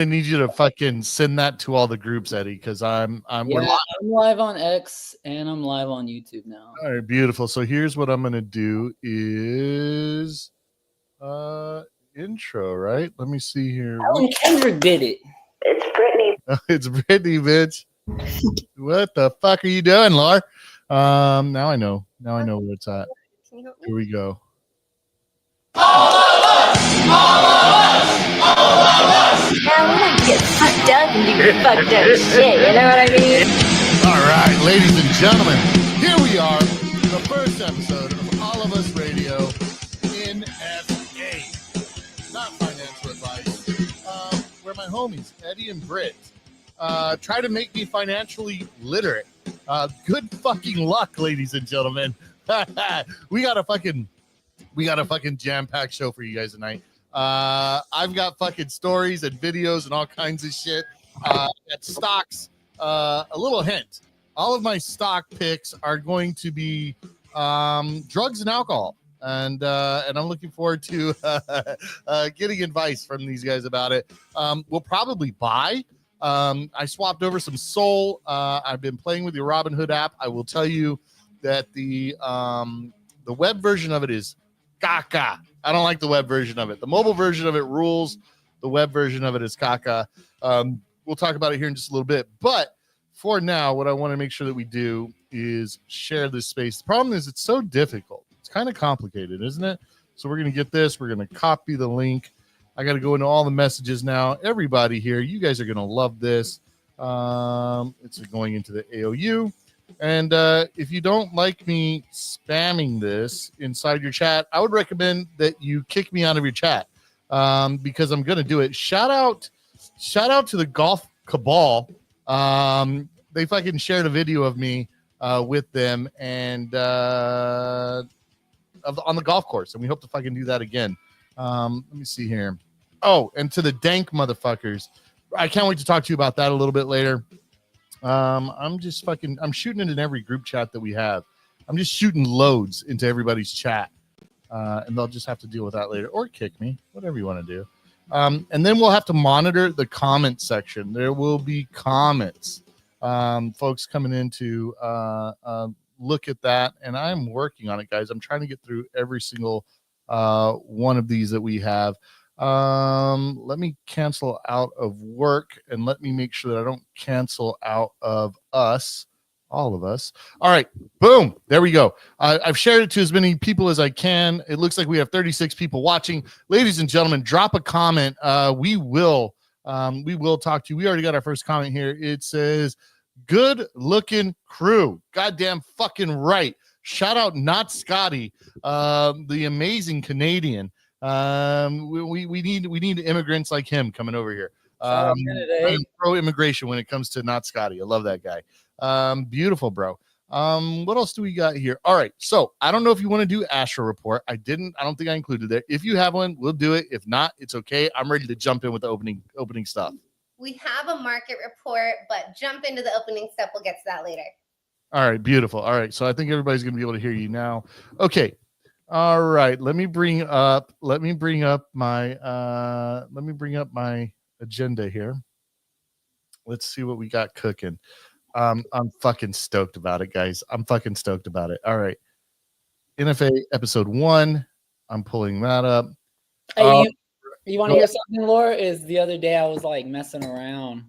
I need you to fucking send that to all the groups, Eddie, because we're live. I'm live on X and I'm live on YouTube now. All right, beautiful. So here's what I'm gonna do is intro, right? Let me see here. Kendrick did it. It's Brittany. It's Brittany, bitch. What the fuck are you doing, Laura? Now I know. Now I know where it's at. Here we go. Now we like to get fucked up and do fucked up shit, you know what I mean? All right, ladies and gentlemen, here we are, the first episode of All of Us Radio NFA. Not financial advice. Where my homies, Eddie and Britt, try to make me financially literate. Good fucking luck, ladies and gentlemen. We got a fucking jam-packed show for you guys tonight. I've got fucking stories and videos and all kinds of shit. At stocks, a little hint. All of my stock picks are going to be drugs and alcohol. And I'm looking forward to getting advice from these guys about it. We'll probably buy. I swapped over some Sol. I've been playing with the Robinhood app. I will tell you that the web version of it is caca. I don't like the web version of it. The mobile version of it rules. The web version of it is caca. We'll talk about it here in just a little bit. But for now, what I want to make sure that we do is share this space. The problem is it's so difficult. It's kind of complicated, isn't it? So we're going to get this. We're going to copy the link. I got to go into all the messages now. Everybody here, you guys are going to love this. It's going into the AOU. And if you don't like me spamming this inside your chat, I would recommend that you kick me out of your chat because I'm going to do it. Shout out to the Golf Cabal. They fucking shared a video of me with them and on the golf course, and we hope to fucking do that again. Let me see here. Oh, and to the dank motherfuckers, I can't wait to talk to you about that a little bit later. I'm shooting it in every group chat that we have. I'm just shooting loads into everybody's chat. And they'll just have to deal with that later or kick me, whatever you want to do. And then we'll have to monitor the comment section. There will be comments, folks coming in to look at that. And I'm working on it, guys. I'm trying to get through every single one of these that we have. Let me cancel out of work and let me make sure that I don't cancel out of us, all of us. All right, boom, there we go. I've shared it to as many people as I can. It looks like we have 36 people watching. Ladies and gentlemen, drop a comment. We will talk to you. We already got our first comment here. It says, good looking crew. Goddamn fucking right. Shout out Not Scotty, the amazing Canadian. We need immigrants like him coming over here. I'm pro immigration when it comes to Not Scotty. I love that guy. Beautiful, bro. What else do we got here? All right. So I don't know if you want to do Astro Report. I don't think I included it. If you have one, we'll do it. If not, it's okay. I'm ready to jump in with the opening stuff. We have a market report, but jump into the opening stuff. We'll get to that later. All right. Beautiful. All right. So I think everybody's going to be able to hear you now. Okay. All right, let me bring up my agenda here. Let's see what we got cooking. I'm fucking stoked about it, guys. I'm fucking stoked about it. All right. NFA episode 1. I'm pulling that up. Hey, you want to hear something, Laura? Is the other day I was like messing around,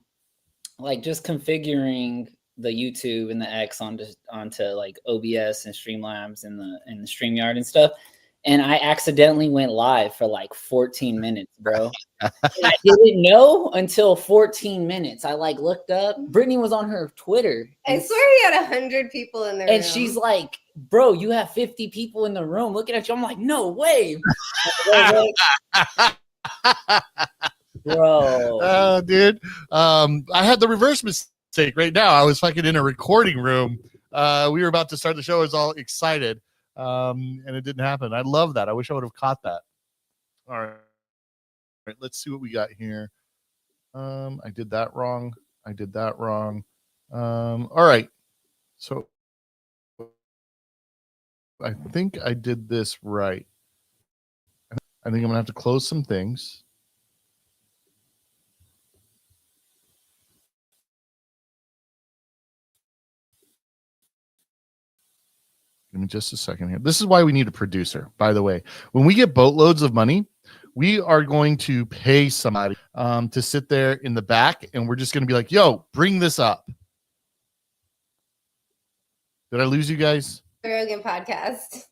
like just configuring the YouTube and the X onto like OBS and Streamlabs and the StreamYard and stuff. And I accidentally went live for like 14 minutes, bro. And I didn't know until 14 minutes. I like looked up. Brittany was on her Twitter. I swear you had 100 people in the room. And she's like, bro, you have 50 people in the room looking at you. I'm like, no way. Bro. Oh, dude. I had the reverse mistake right now. I was fucking in a recording room. We were about to start the show. I was all excited. And it didn't happen. I love that. I wish I would have caught that. All right. Let's see what we got here. I did that wrong. All right. So I think I did this right. I think I'm gonna have to close some things. me just a second here. This is why we need a producer, by the way. When we get boatloads of money, we are going to pay somebody to sit there in the back, and we're just going to be like, yo, bring this up. Did I lose you guys? Rogan podcast.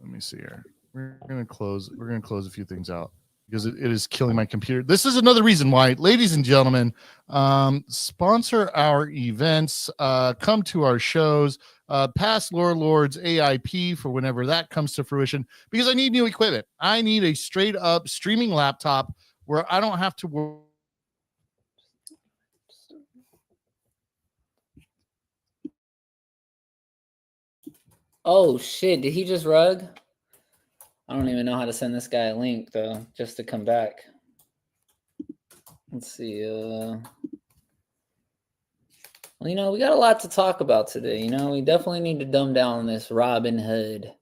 Let me see here. We're gonna close a few things out because it is killing my computer. This is another reason why, ladies and gentlemen, sponsor our events, come to our shows, pass Lore Lord's AIP for whenever that comes to fruition, because I need new equipment. I need a straight up streaming laptop where I don't have to work. Oh shit! Did he just rug? I don't even know how to send this guy a link though, just to come back. Let's see. Well, you know, we got a lot to talk about today. You know, we definitely need to dumb down this Robin Hood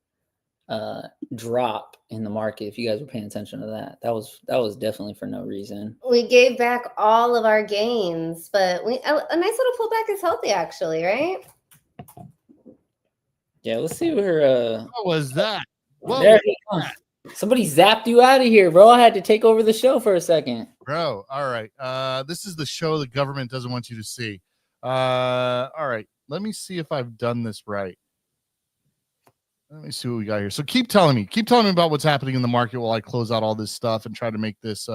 drop in the market. If you guys were paying attention to that, that was definitely for no reason. We gave back all of our gains, but a nice little pullback is healthy, actually, right? Yeah, let's see where. What was that? What there was he comes. Somebody zapped you out of here, bro. I had to take over the show for a second. Bro, all right. This is the show the government doesn't want you to see. All right. Let me see if I've done this right. Let me see what we got here. So keep telling me about what's happening in the market while I close out all this stuff and try to make this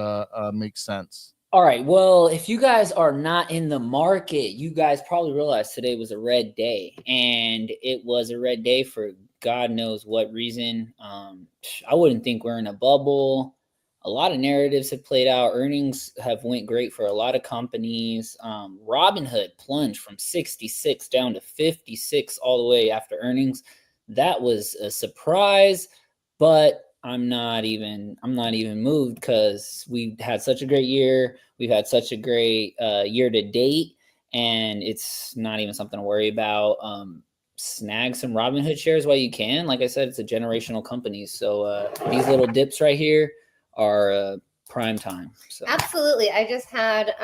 make sense. All right. Well, if you guys are not in the market, you guys probably realize today was a red day, and it was a red day for God knows what reason. I wouldn't think we're in a bubble. A lot of narratives have played out. Earnings have went great for a lot of companies. Robinhood plunged from 66 down to 56 all the way after earnings. That was a surprise, but I'm not even moved because we've had such a great year. We've had such a great year to date, and it's not even something to worry about. Snag some Robinhood shares while you can. Like I said, it's a generational company. So these little dips right here are prime time. So. Absolutely. I just had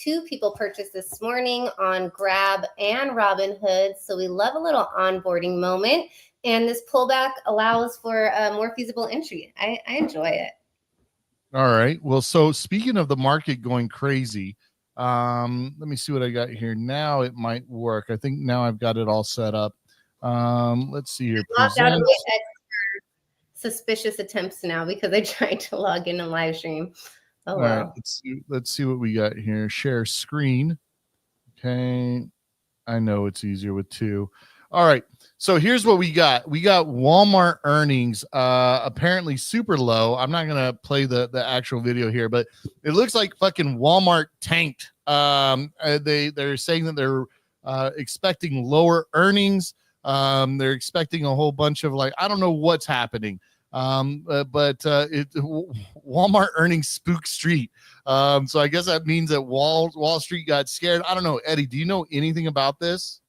2 people purchase this morning on Grab and Robinhood. So we love a little onboarding moment. And this pullback allows for a more feasible entry. I enjoy it. All right. Well, so speaking of the market going crazy, let me see what I got here. Now it might work. I think now I've got it all set up. Let's see here. Logged out of my X for suspicious attempts now because I tried to log in and live stream. Oh, wow. All right. Let's see what we got here. Share screen. Okay. I know it's easier with 2. All right. So here's what we got. We got Walmart earnings apparently super low. I'm not going to play the actual video here, but it looks like fucking Walmart tanked. They're saying that they're expecting lower earnings. They're expecting a whole bunch of I don't know what's happening. But Walmart earnings spook street. So I guess that means that Wall Street got scared. I don't know. Eddie, do you know anything about this?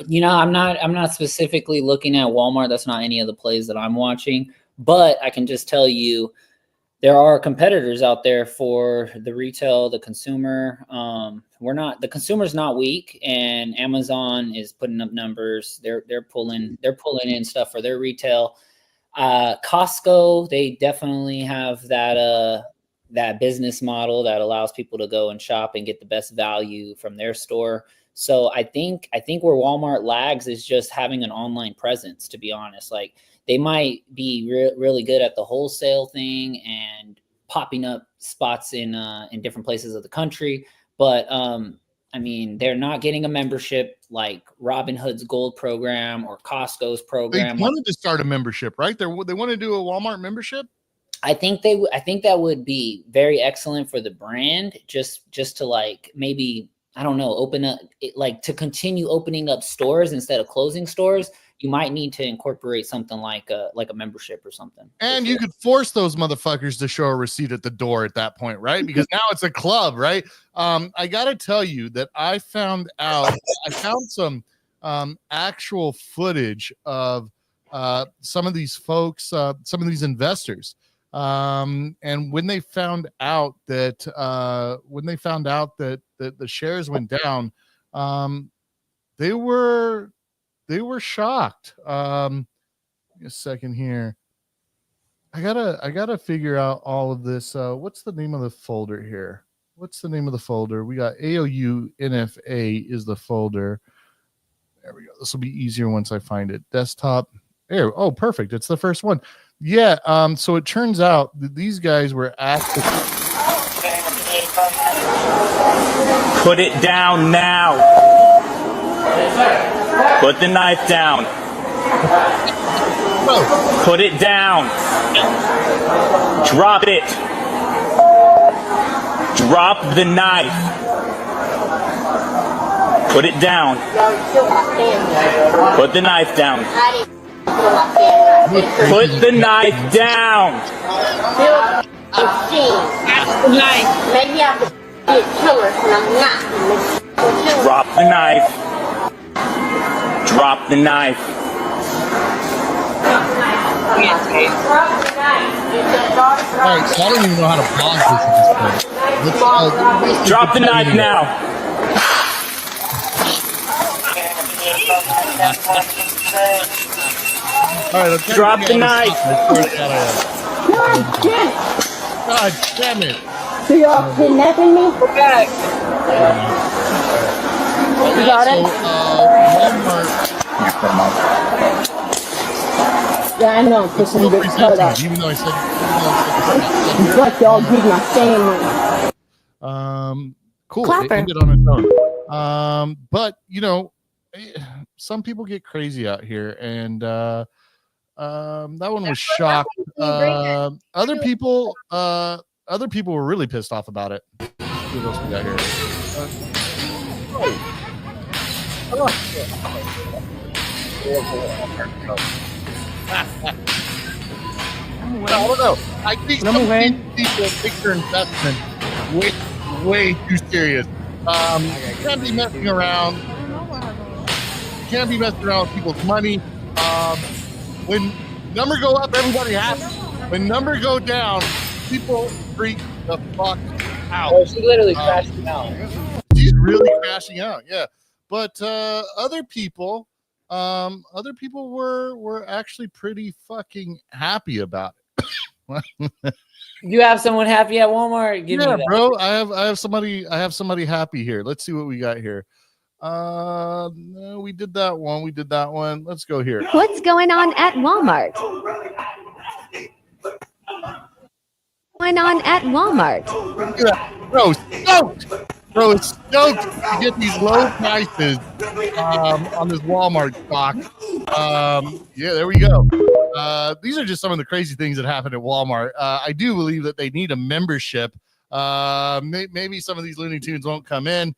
You know, I'm not specifically looking at Walmart. That's not any of the plays that I'm watching, but I can just tell you there are competitors out there for the retail, the consumer. The consumer's not weak, and Amazon is putting up numbers. They're pulling in stuff for their retail. Costco, they definitely have that business model that allows people to go and shop and get the best value from their store. So I think where Walmart lags is just having an online presence, to be honest. Like they might be really good at the wholesale thing and popping up spots in different places of the country. But I mean, they're not getting a membership like Robinhood's Gold program or Costco's program. They wanted to start a membership, right? They want to do a Walmart membership. I think that would be very excellent for the brand, just to maybe, I don't know, open up to continue opening up stores instead of closing stores. You might need to incorporate something like a membership or something. And you could force those motherfuckers to show a receipt at the door at that point, right? Because now it's a club, right? I got to tell you that I found some actual footage of some of these folks, some of these investors. And when they found out that the shares went down, they were shocked. A second here. I gotta figure out all of this. What's the name of the folder here? What's the name of the folder? We got AOU NFA is the folder. There we go. This will be easier once I find it. Desktop. There. Oh, perfect. It's the first one. Yeah. So it turns out that these guys were asked to put it down now. Put the knife down. Put it down. Drop it. Drop the knife. Put it down. Put the knife down. Put the knife down. Maybe I could be a killer and I'm not. Drop the knife. Drop the knife. All right, so I don't even know how to pause this at this point. Drop the knife now. All right, drop the knife. God damn it. So y'all kidnapping me? Okay. You got it? Yeah, I know. Because I'm getting cut up. Even though I said it's like y'all give my family. Cool. Clapper. It ended on its own. But you know, some people get crazy out here, and that one was shocked. Other people were really pissed off about it. What else we got here? I don't know. I think some people take their investment way too serious. You can't be messing around. You can't be messing around with people's money. When numbers go up, everybody happy. When numbers go down, people freak the fuck out. Oh, she literally crashed out. She's really crashing out, yeah. But other people were actually pretty fucking happy about it. You have someone happy at Walmart? Give me that. Bro. I have somebody happy here. Let's see what we got here. No, we did that one. Let's go here. What's going on at Walmart? Look at that. Bro, stoked. Bro, it's stoked to get these low prices on this Walmart stock. Yeah, there we go. These are just some of the crazy things that happen at Walmart. I do believe that they need a membership. Maybe some of these Looney Tunes won't come in.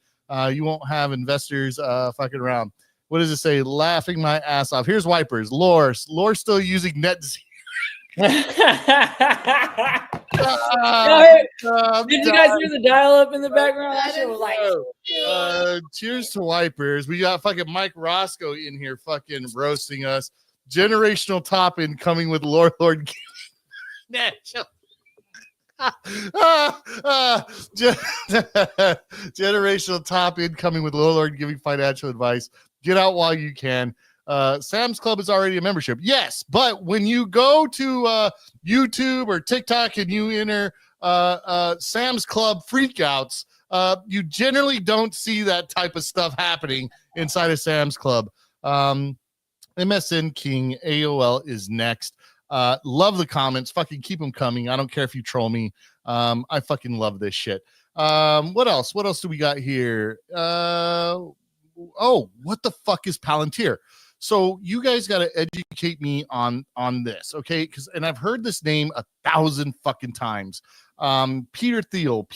You won't have investors fucking around. What does it say? Laughing my ass off. Here's wipers. Lore still using net zero. Did you guys hear the dial up in the background? That shit was like, cheers to wipers. We got fucking Mike Roscoe in here fucking roasting us. Generational top in coming with Lord. Generational top incoming with Lord giving financial advice. Get out while you can. Sam's Club is already a membership. Yes, but when you go to YouTube or TikTok and you enter Sam's Club freakouts, you generally don't see that type of stuff happening inside of Sam's Club. MSN King AOL is next. Love the comments. Fucking keep them coming. I don't care if you troll me. I fucking love this shit. What else? What else do we got here? Oh, what the fuck is Palantir? So you guys got to educate me on this, okay? And I've heard this name 1,000 fucking times. Peter Thiel.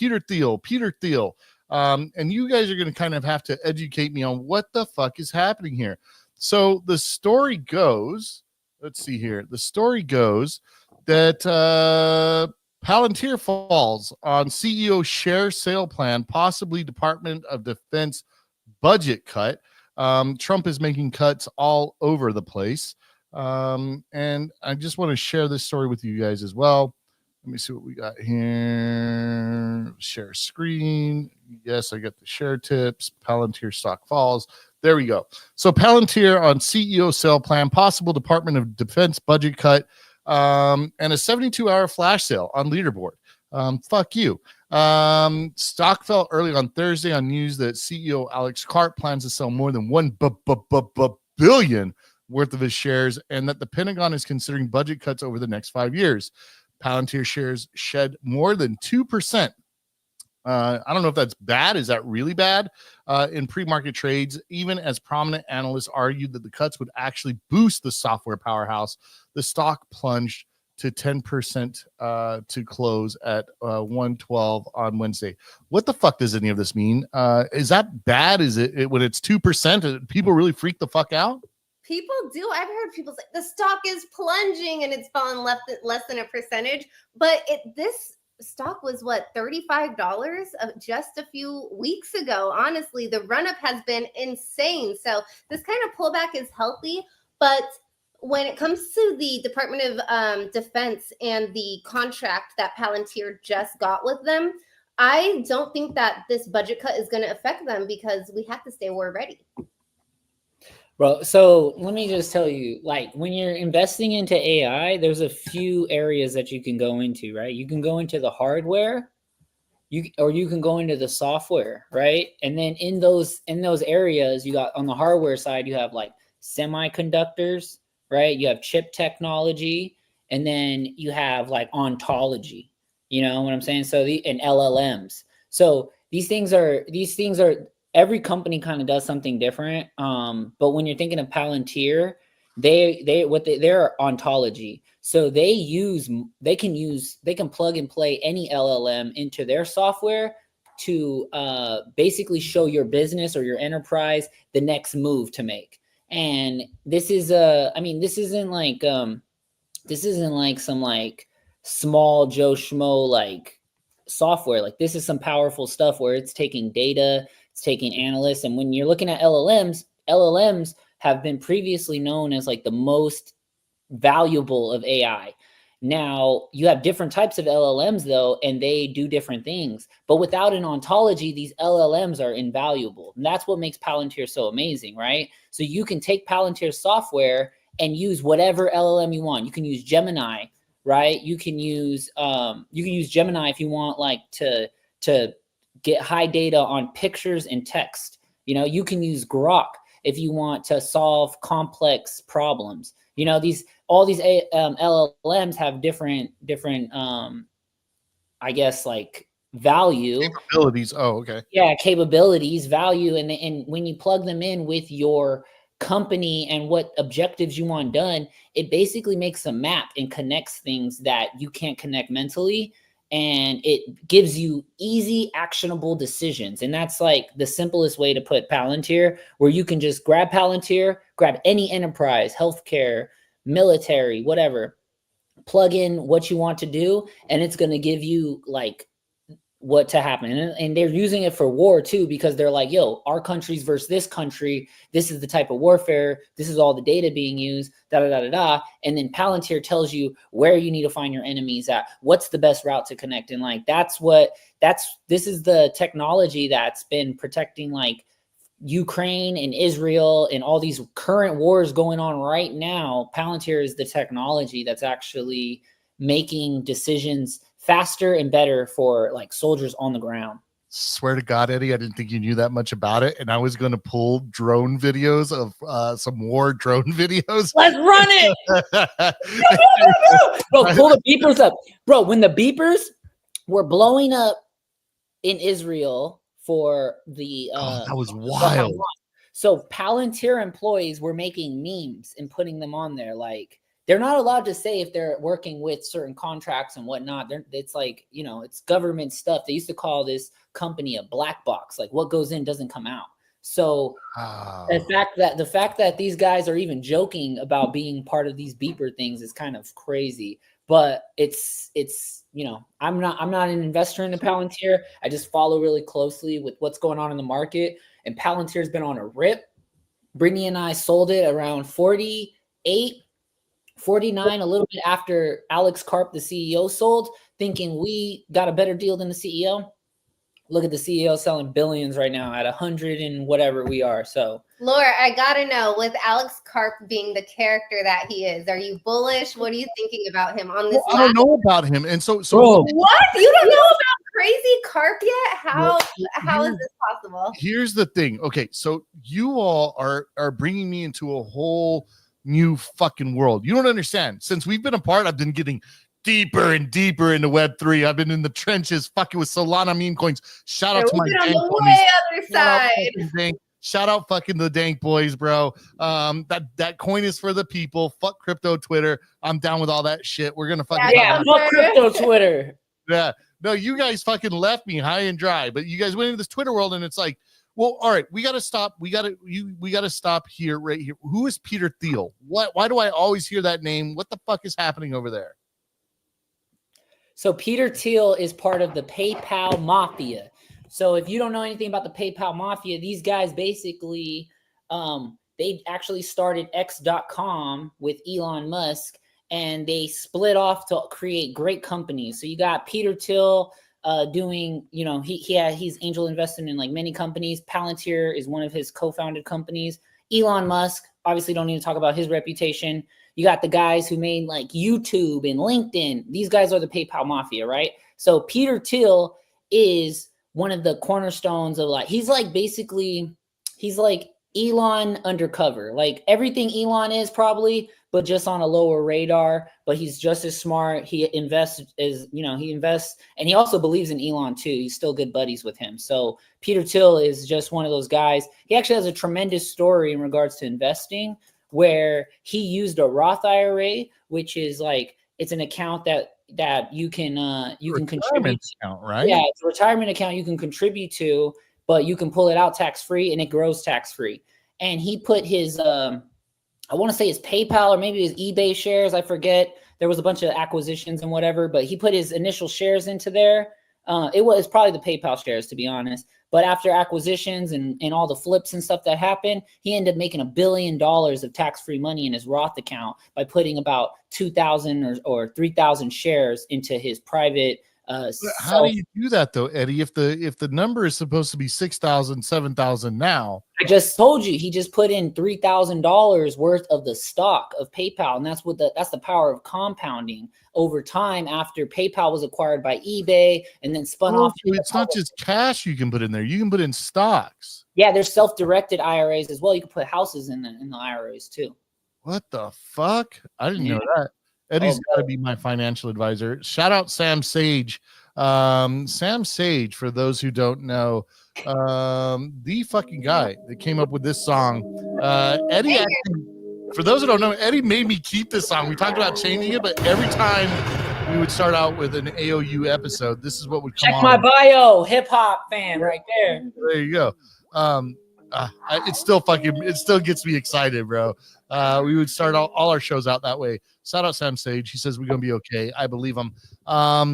And you guys are going to kind of have to educate me on what the fuck is happening here. So the story goes, let's see here. The story goes that Palantir falls on CEO share sale plan, possibly Department of Defense budget cut. Trump is making cuts all over the place. And I just want to share this story with you guys as well. Let me see what we got here. Share screen. Yes, I got the share tips. Palantir stock falls. There we go. So Palantir on CEO sale plan, possible Department of Defense budget cut, and a 72-hour flash sale on leaderboard. Fuck you. Stock fell early on Thursday on news that CEO Alex Karp plans to sell more than $1 billion worth of his shares, and that the Pentagon is considering budget cuts over the next 5 years. Palantir shares shed more than 2%. I don't know if that's bad. Is that really bad? In pre-market trades, even as prominent analysts argued that the cuts would actually boost the software powerhouse, the stock plunged to 10% to close at 112 on Wednesday. What the fuck does any of this mean? Is that bad? Is it when it's 2%? People really freak the fuck out? People do. I've heard people say the stock is plunging and it's fallen less than a percentage. But this stock was what, $35 just a few weeks ago. Honestly, the run up has been insane. So this kind of pullback is healthy, but when it comes to the Department of Defense and the contract that Palantir just got with them, I don't think that this budget cut is going to affect them because we have to stay war ready. Bro, so let me just tell you, like when you're investing into AI, there's a few areas that you can go into, right? You can go into the hardware, or you can go into the software, right? And then in those areas, you got on the hardware side, you have like semiconductors, right? You have chip technology, and then you have like ontology. You know what I'm saying? So and LLMs. So these things are every company kind of does something different. But when you're thinking of Palantir, they're ontology. So they can plug and play any LLM into their software to basically show your business or your enterprise the next move to make. And this is this isn't like some like small Joe Schmo like software. Like this is some powerful stuff where it's taking data, it's taking analysts. And when you're looking at LLMs have been previously known as like the most valuable of AI. Now you have different types of LLMs though, and they do different things, but without an ontology, these LLMs are invaluable. And that's what makes Palantir so amazing, right? So you can take Palantir software and use whatever LLM you want. You can use Gemini, right? You can use Gemini if you want like to get high data on pictures and text. You know, you can use Grok if you want to solve complex problems. You know, all these LLMs have different I guess like value capabilities. Oh, okay. Yeah, capabilities, value, and when you plug them in with your company and what objectives you want done, it basically makes a map and connects things that you can't connect mentally, and it gives you easy actionable decisions. And that's like the simplest way to put Palantir, where you can just grab Palantir, grab any enterprise, healthcare, military, whatever, plug in what you want to do, and it's going to give you like what to happen. And they're using it for war too, because they're like, yo, our countries versus this country, this is the type of warfare, this is all the data being used, and then Palantir tells you where you need to find your enemies at, what's the best route to connect. And like this is the technology that's been protecting like Ukraine and Israel and all these current wars going on right now. Palantir is the technology that's actually making decisions faster and better for like soldiers on the ground. Swear to God, Eddie, I didn't think you knew that much about it, and I was going to pull drone videos of some war drone videos. Let's run it. Bro, pull the beepers up. Bro, when the beepers were blowing up in Israel for the that was wild. So Palantir employees were making memes and putting them on there. Like, they're not allowed to say if they're working with certain contracts and whatnot. It's like, you know, it's government stuff. They used to call this company a black box. Like what goes in doesn't come out. So the fact that these guys are even joking about being part of these beeper things is kind of crazy. But it's you know, I'm not an investor in the Palantir. I just follow really closely with what's going on in the market. And Palantir's been on a rip. Brittany and I sold it around 48, 49, a little bit after Alex Karp, the CEO, sold, thinking we got a better deal than the CEO. look at the CEO selling billions right now at 100 and whatever we are. So Laura, I gotta know, with Alex Karp being the character that he is, are you bullish? What are you thinking about him on this? I don't know about him, and so Bro. What? You don't know about Crazy Karp yet? How Well, is this possible? Here's the thing. Okay, so you all are bringing me into a whole new fucking world. You don't understand. Since we've been apart, I've been getting deeper and deeper into Web3. I've been in the trenches fucking with Solana meme coins. Shout out to my We've been on dank the homies. way other Shout out side. fucking dank. Shout out fucking the dank boys, bro. That coin is for the people. Fuck crypto Twitter. I'm down with all that shit. We're gonna fucking yeah, fuck crypto Twitter. yeah. No, you guys fucking left me high and dry, but you guys went into this Twitter world and it's like, well, all right, we got to stop. We got to stop here, right here. Who is Peter Thiel? Why do I always hear that name? What the fuck is happening over there? So Peter Thiel is part of the PayPal mafia. So if you don't know anything about the PayPal mafia, these guys basically, they actually started X.com with Elon Musk, and they split off to create great companies. So you got Peter Thiel doing, you know, he's angel investing in like many companies. Palantir is one of his co-founded companies. Elon Musk, obviously don't need to talk about his reputation. You got the guys who made like YouTube and LinkedIn. These guys are the PayPal mafia, right? So Peter Thiel is one of the cornerstones of like, he's like Elon undercover, like everything Elon is probably, but just on a lower radar. But he's just as smart. He invests and he also believes in Elon too. He's still good buddies with him. So Peter Thiel is just one of those guys. He actually has a tremendous story in regards to investing, where he used a Roth IRA, which is like, it's an account that you can contribute to. Account, right? Yeah, it's a retirement account you can contribute to, but you can pull it out tax-free and it grows tax-free. And he put his I want to say his PayPal or maybe his eBay shares, I forget. There was a bunch of acquisitions and whatever, but he put his initial shares into there. It was probably the PayPal shares, to be honest. But after acquisitions and all the flips and stuff that happened, he ended up making $1 billion of tax-free money in his Roth account by putting about 2,000 or 3,000 shares into his private. How do you do that though, Eddie? If the number is supposed to be 6,000, 7,000 now, I just told you he just put in $3,000 worth of the stock of PayPal, and that's the power of compounding over time. After PayPal was acquired by eBay and then spun off. So it's not just cash you can put in there; you can put in stocks. Yeah, there's self-directed IRAs as well. You can put houses in the IRAs too. What the fuck? I didn't know that. Eddie's got to be my financial advisor. Shout out Sam Sage. Sam Sage, for those who don't know, the fucking guy that came up with this song. Eddie, actually, for those who don't know, Eddie made me keep this song. We talked about changing it, but every time we would start out with an AOU episode, this is what would come on. Check my bio, hip hop fan right there. There you go. It still gets me excited, bro. We would start all our shows out that way. Shout out Sam Sage. He says we're gonna be okay. I believe him. All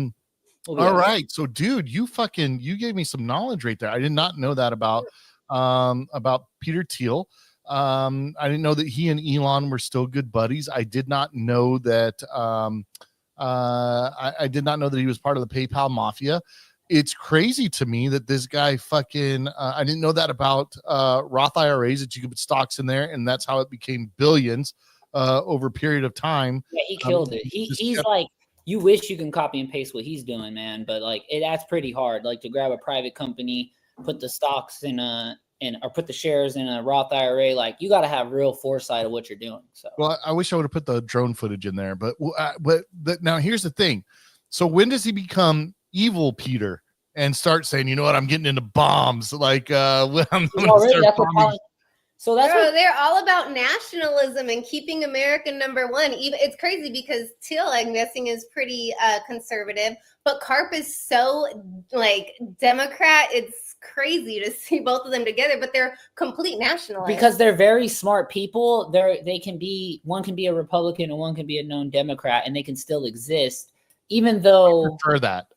right. So, dude, you gave me some knowledge right there. I did not know that about Peter Thiel. I didn't know that he and Elon were still good buddies. I did not know that. I did not know that he was part of the PayPal mafia. It's crazy to me that this guy fucking I didn't know that about Roth IRAs, that you could put stocks in there, and that's how it became billions over a period of time. Yeah, he killed it. He's like, you wish you can copy and paste what he's doing, man, but like that's pretty hard. Like to grab a private company, put the stocks or put the shares in a Roth IRA, like you got to have real foresight of what you're doing. So, well, I wish I would have put the drone footage in there, but now here's the thing. So when does he become evil Peter and start saying, you know what, I'm getting into bombs? Like, when I'm they're all about nationalism and keeping America #1. Even it's crazy because Thiel, I'm guessing, is pretty conservative, but Karp is so like Democrat. It's crazy to see both of them together, but they're complete nationalists because they're very smart people. One can be a Republican and one can be a known Democrat, and they can still exist. Even though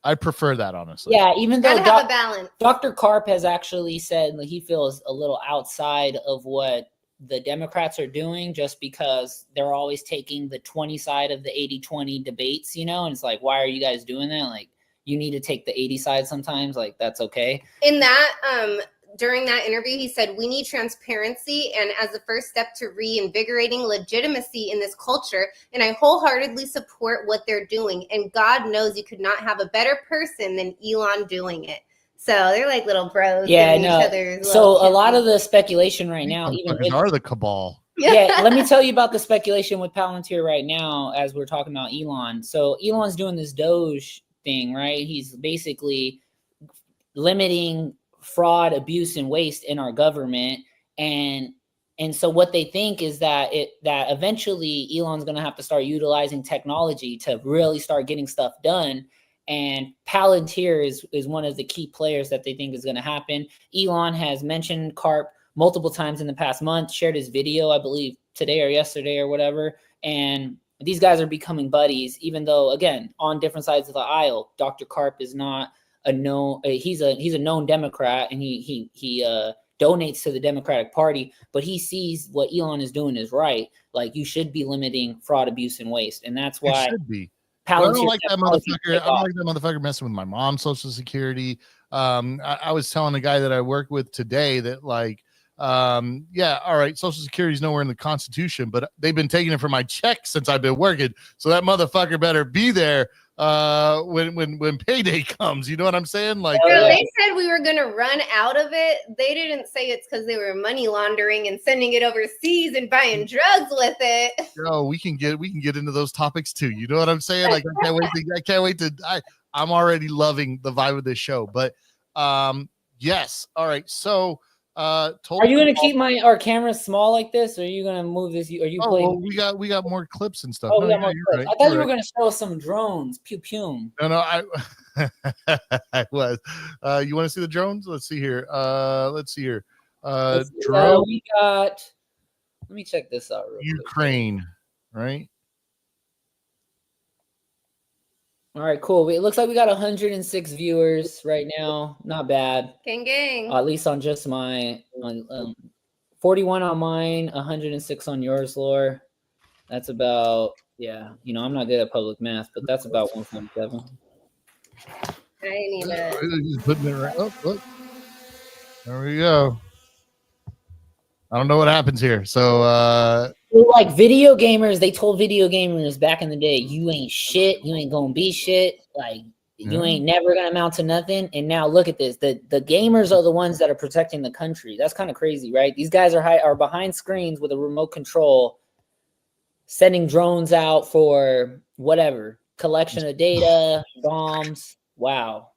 I prefer that honestly. Yeah, even though have a balance. Dr. Karp has actually said that he feels a little outside of what the Democrats are doing, just because they're always taking the 20 side of the 80-20 debates, and it's like, why are you guys doing that? Like, you need to take the 80 side sometimes. Like, that's okay. In that, during that interview, he said, we need transparency and as a first step to reinvigorating legitimacy in this culture. And I wholeheartedly support what they're doing. And God knows you could not have a better person than Elon doing it. So they're like little bros. Yeah, giving no. each other So a lot of the speculation right now, These even motherfuckers are the cabal. yeah, let me tell you about the speculation with Palantir right now as we're talking about Elon. So Elon's doing this Doge thing, right? He's basically limiting fraud, abuse, and waste in our government. And so what they think is that that eventually Elon's going to have to start utilizing technology to really start getting stuff done. And Palantir is one of the key players that they think is going to happen. Elon has mentioned CARP multiple times in the past month, shared his video, I believe today or yesterday or whatever. And these guys are becoming buddies, even though, again, on different sides of the aisle. Dr. Karp is not a known, he's a known Democrat, and he donates to the Democratic Party, but he sees what Elon is doing is right. Like, you should be limiting fraud, abuse, and waste. And that's why It should be. Palantir, I don't like that motherfucker. I don't like that motherfucker messing with my mom's social security. I was telling a guy that I work with today that, like, yeah, all right, social security is nowhere in the Constitution, but they've been taking it from my check since I've been working. So that motherfucker better be there when payday comes. You know what I'm saying? Like, they said we were gonna run out of it. They didn't say it's because they were money laundering and sending it overseas and buying drugs with it. yo, we can get into those topics too. You know what I'm saying? Like, I can't wait to I'm already loving the vibe of this show. But yes, all right. So are you going to keep our camera small like this, or are you going to move this? Are you playing? Well, we got more clips and stuff. Oh, No, we got more clips. right, I thought you were going to show us some drones. Pew pew. No, I was. You want to see the drones? Let's see here. Drone. We got. Let me check this out real Ukraine, quick. right? All right, cool. It looks like we got 106 viewers right now. Not bad. Gang. At least on just my 41 on mine, 106 on yours, Lore. That's about, yeah. You know, I'm not good at public math, but that's about 1.7. I need to. He's putting it right. Oh, look. There we go. I don't know what happens here. So like video gamers, they told video gamers back in the day, you ain't shit, you ain't gonna be shit, like you ain't never gonna amount to nothing. And now look at this. The gamers are the ones that are protecting the country. That's kind of crazy, right? These guys are behind screens with a remote control, sending drones out for whatever, collection of data, bombs. Wow.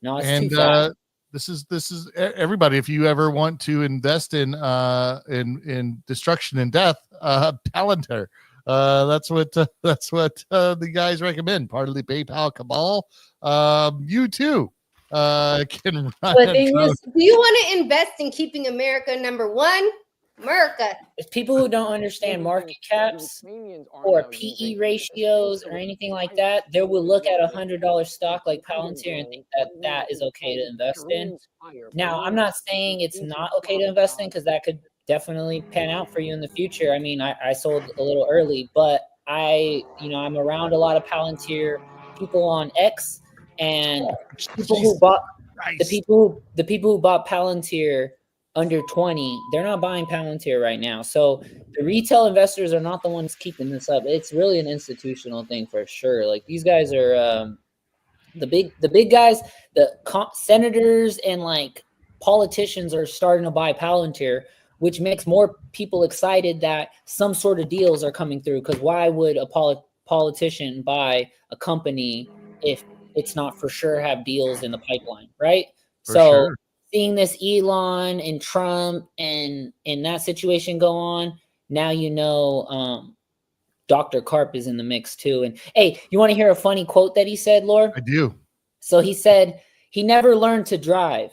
No, it's too fast. This is everybody. If you ever want to invest in destruction and death, Palantir. That's what the guys recommend. Part of the PayPal cabal. You too can run. The thing is, do you want to invest in keeping America number one? America. If people who don't understand market caps or PE ratios or anything like that, they will look at $100 stock like Palantir and think that is okay to invest in. Now, I'm not saying it's not okay to invest in, because that could definitely pan out for you in the future. I mean, I sold a little early, but I'm around a lot of Palantir people on X, and people who bought the people who bought Palantir under 20, they're not buying Palantir right now. So the retail investors are not the ones keeping this up. It's really an institutional thing for sure. Like, these guys are the big guys, the senators and like politicians are starting to buy Palantir, which makes more people excited that some sort of deals are coming through. Because why would a politician buy a company if it's not for sure have deals in the pipeline, right? Sure. Seeing this Elon and Trump and that situation go on, now Dr. Karp is in the mix too. And hey, you want to hear a funny quote that he said, Lore? I do. So he said he never learned to drive.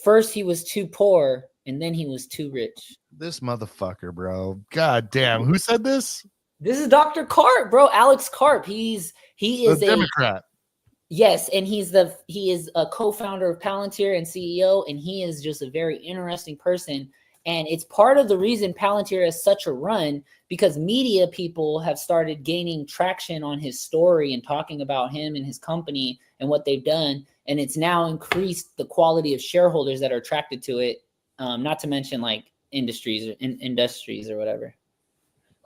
First he was too poor, and then he was too rich. This motherfucker, bro. God damn. Who said this? This is Dr. Karp, bro. Alex Karp. He is a Democrat. Yes, and he is a co-founder of Palantir and CEO, and he is just a very interesting person. And it's part of the reason Palantir has such a run, because media people have started gaining traction on his story and talking about him and his company and what they've done. And it's now increased the quality of shareholders that are attracted to it. Not to mention like industries or whatever.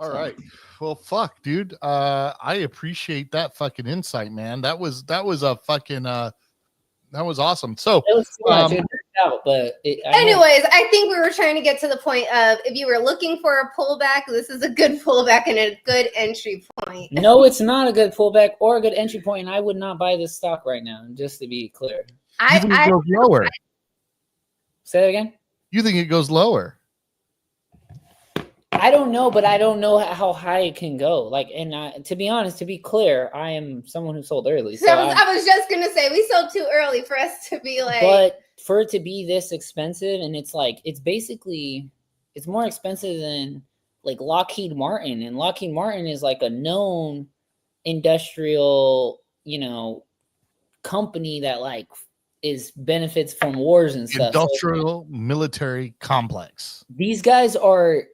All right. Well, fuck, dude. I appreciate that fucking insight, man. That was a fucking that was awesome. So It was too much. It worked out, but anyways, I think we were trying to get to the point of, if you were looking for a pullback, this is a good pullback and a good entry point. No, it's not a good pullback or a good entry point, and I would not buy this stock right now, just to be clear. you think it goes lower? Say that again? You think it goes lower? I don't know, but I don't know how high it can go. Like, and to be honest, to be clear, I am someone who sold early. So I was just gonna say, we sold too early for us to be like. But for it to be this expensive, and it's like, it's more expensive than like Lockheed Martin, and Lockheed Martin is like a known industrial, company that like benefits from wars and stuff. Industrial military complex. These guys are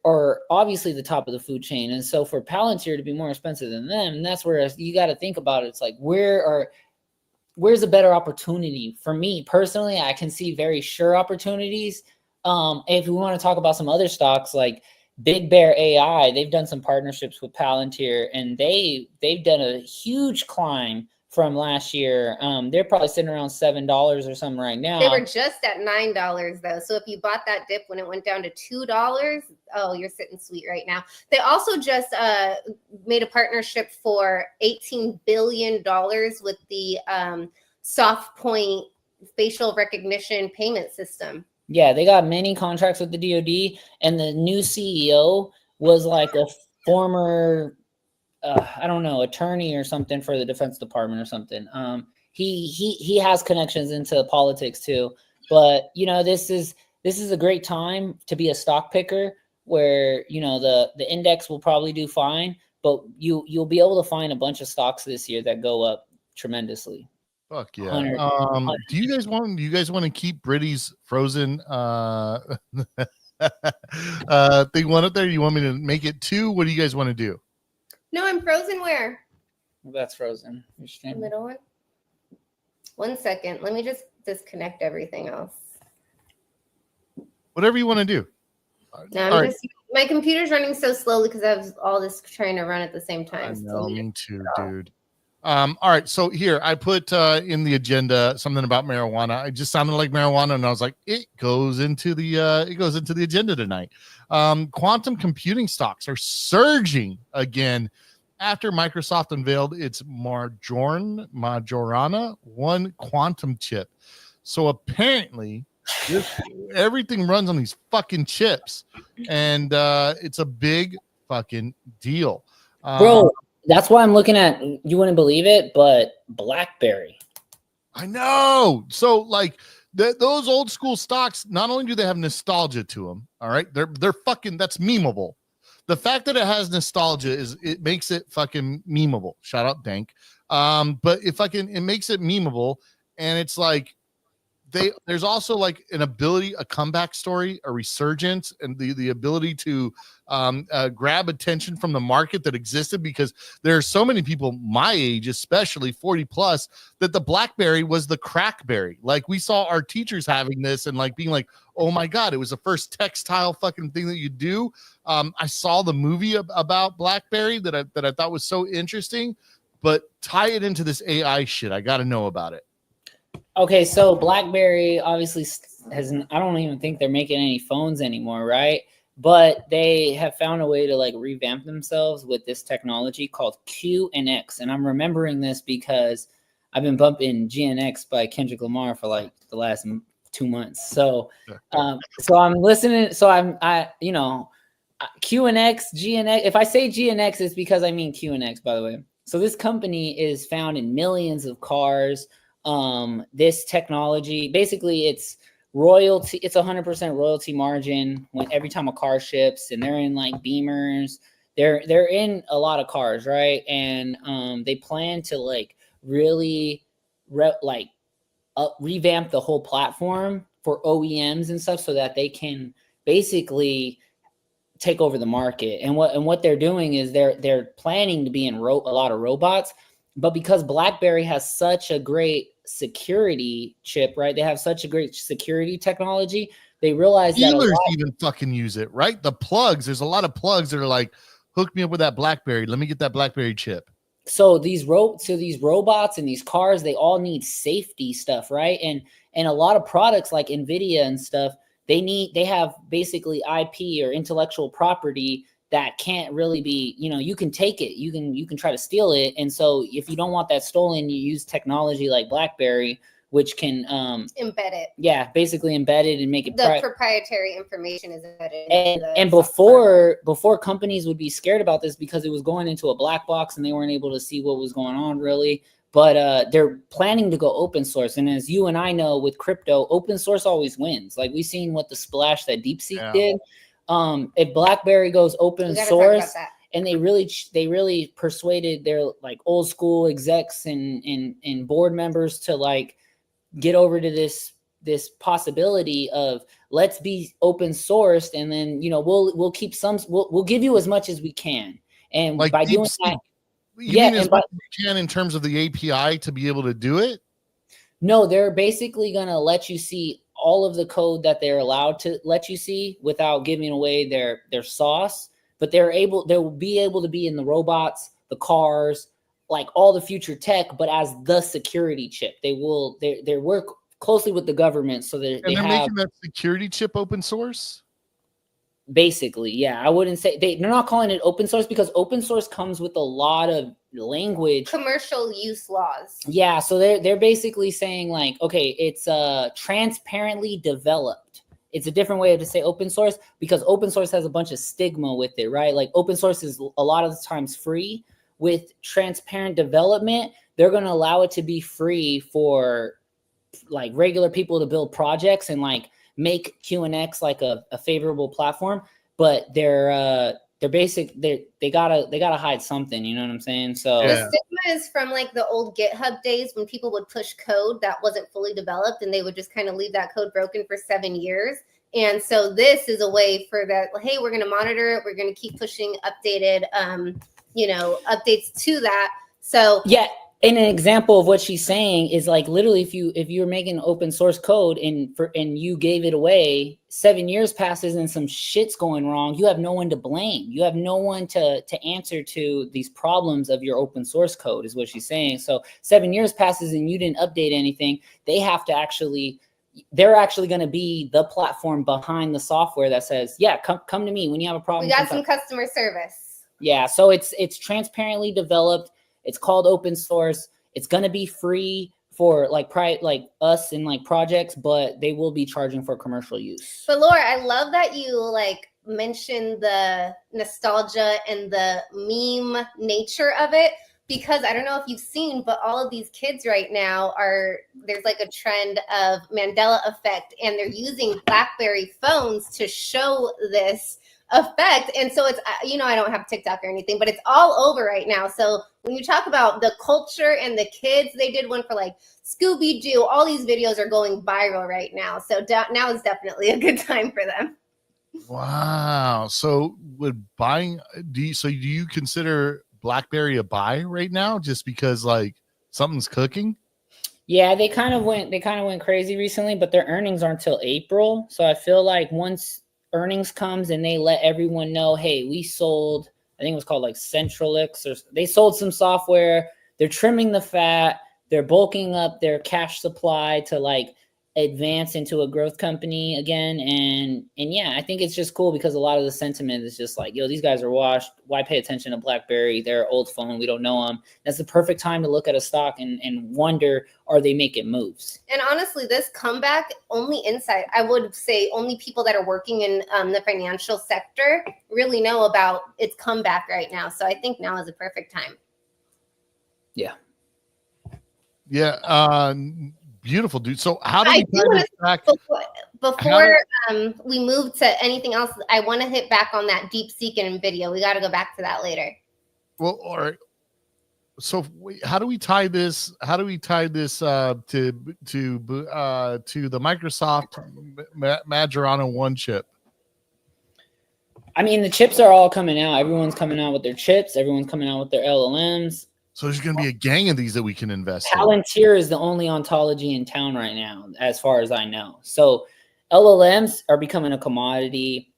obviously the top of the food chain, and so for Palantir to be more expensive than them, and that's where you got to think about it. It's like, where's a better opportunity for me personally? I can see very sure opportunities. If we want to talk about some other stocks like Big Bear AI, they've done some partnerships with Palantir, and they've done a huge climb from last year. They're probably sitting around $7 or something right now. They were just at $9 though. So if you bought that dip when it went down to $2, oh, you're sitting sweet right now. They also just made a partnership for $18 billion with the SoftPoint facial recognition payment system. Yeah, they got many contracts with the DoD, and the new CEO was like a former I don't know, attorney or something for the Defense Department or something. He has connections into politics too. But this is a great time to be a stock picker, where the index will probably do fine, but you'll be able to find a bunch of stocks this year that go up tremendously. Fuck yeah. Do you guys want to keep Britty's frozen thing one up there? You want me to make it 2? What do you guys want to do? No, I'm frozen where? That's frozen. The middle one? 1 second. Let me just disconnect everything else. Whatever you want to do. No, my computer's running so slowly because I have all this trying to run at the same time. I know, me too, dude. All right, so here I put in the agenda something about marijuana. It just sounded like marijuana, and I was like, it goes into the agenda tonight. Quantum computing stocks are surging again after Microsoft unveiled its Majorana 1 quantum chip. So apparently, everything runs on these fucking chips, and it's a big fucking deal, bro. That's why I'm looking at, you wouldn't believe it, but BlackBerry. I know. So like those old school stocks, not only do they have nostalgia to them, all right, they're fucking, that's memeable. The fact that it has nostalgia it makes it fucking memeable. Shout out Dank. But it makes it memeable, and it's like there's also like an ability, a comeback story, a resurgence, and the ability to grab attention from the market that existed, because there are so many people my age, especially 40 plus, that the BlackBerry was the crackberry. Like, we saw our teachers having this and like being like, oh my God, it was the first textile fucking thing that you do. I saw the movie about BlackBerry that I thought was so interesting, but tie it into this AI shit. I got to know about it. Okay, so BlackBerry obviously I don't even think they're making any phones anymore, right? But they have found a way to like revamp themselves with this technology called QNX. And I'm remembering this because I've been bumping GNX by Kendrick Lamar for like the last 2 months. So so I'm listening. So QNX, GNX. If I say GNX, it's because I mean QNX, by the way. So this company is found in millions of cars. This technology, basically it's royalty. It's 100% royalty margin every time a car ships, and they're in like Beamers. They're in a lot of cars, right? And they plan to like really revamp the whole platform for OEMs and stuff, so that they can basically take over the market. And what they're doing is they're planning to be in a lot of robots, but because BlackBerry has such a great security chip, right? They have such a great security technology. They realize that Dealers even fucking use it, right? The plugs. There's a lot of plugs that are like, hook me up with that BlackBerry. Let me get that BlackBerry chip. So these robots and these cars, they all need safety stuff, right? And a lot of products like Nvidia and stuff, they have basically IP or intellectual property that can't really be, you can take it, you can try to steal it. And so if you don't want that stolen, you use technology like BlackBerry, which can embed it. Yeah, basically embed it and make it the proprietary information is embedded. And before companies would be scared about this because it was going into a black box and they weren't able to see what was going on really. But they're planning to go open source. And as you and I know, with crypto, open source always wins. Like we've seen what the splash that DeepSeek did. If BlackBerry goes open source, and they really persuaded their like old school execs and board members to like get over to this possibility of let's be open sourced, and then we'll keep we'll give you as much as we can, and like by doing that, you mean as much as we can in terms of the API to be able to do it? No, they're basically going to let you see all of the code that they're allowed to let you see without giving away their sauce, but they will be able to be in the robots, the cars, like all the future tech, but as the security chip. They work closely with the government so that they're making that security chip open source. Basically, yeah. I wouldn't say they're not calling it open source because open source comes with a lot of language, commercial use laws. Yeah, so they're basically saying like, okay, it's transparently developed. It's a different way to say open source because open source has a bunch of stigma with it, right? Like open source is a lot of the times free. With transparent development, they're going to allow it to be free for like regular people to build projects and like make QNX like a favorable platform, but they gotta hide something, you know what I'm saying? So the stigma is from like the old GitHub days when people would push code that wasn't fully developed and they would just kind of leave that code broken for 7 years. And so this is a way for that. Hey, we're going to monitor it. We're going to keep pushing updated, updates to that. So yeah. And an example of what she's saying is like literally if you're making open source code and you gave it away, 7 years passes and some shit's going wrong, you have no one to blame. You have no one to answer to these problems of your open source code is what she's saying. So 7 years passes and you didn't update anything, they're actually going to be the platform behind the software that says, yeah, come to me when you have a problem. We got some customer service. Yeah, so it's transparently developed. It's called open source. It's going to be free for like us and like projects, but they will be charging for commercial use. But Laura, I love that you like mentioned the nostalgia and the meme nature of it, because I don't know if you've seen, but all of these kids right now there's like a trend of Mandela effect, and they're using BlackBerry phones to show this effect. And so it's, I don't have TikTok or anything, but it's all over right now. So when you talk about the culture and the kids, they did one for like Scooby-Doo. All these videos are going viral right now. So now is definitely a good time for them. Wow. So do you consider BlackBerry a buy right now just because like something's cooking? Yeah, they kind of went crazy recently, but their earnings aren't till April. So I feel like once earnings comes and they let everyone know, hey, we sold, I think it was called like Centralix, or they sold some software. They're trimming the fat. They're bulking up their cash supply to like advance into a growth company again. And yeah, I think it's just cool because a lot of the sentiment is just like, yo, these guys are washed. Why pay attention to BlackBerry? They're an old phone. We don't know them. That's the perfect time to look at a stock and wonder, are they making moves? And honestly, this comeback, only inside, I would say only people that are working in the financial sector really know about its comeback right now. So I think now is a perfect time. Yeah. Yeah. Beautiful, dude. So how do we before we move to anything else, I want to hit back on that DeepSeek and video. We got to go back to that later. Well, all right. So how do we tie this? How do we tie this to the Microsoft Majorana 1 chip? I mean, the chips are all coming out. Everyone's coming out with their chips. Everyone's coming out with their LLMs. So there's going to be a gang of these that we can invest in. Palantir is the only ontology in town right now, as far as I know. So LLMs are becoming a commodity.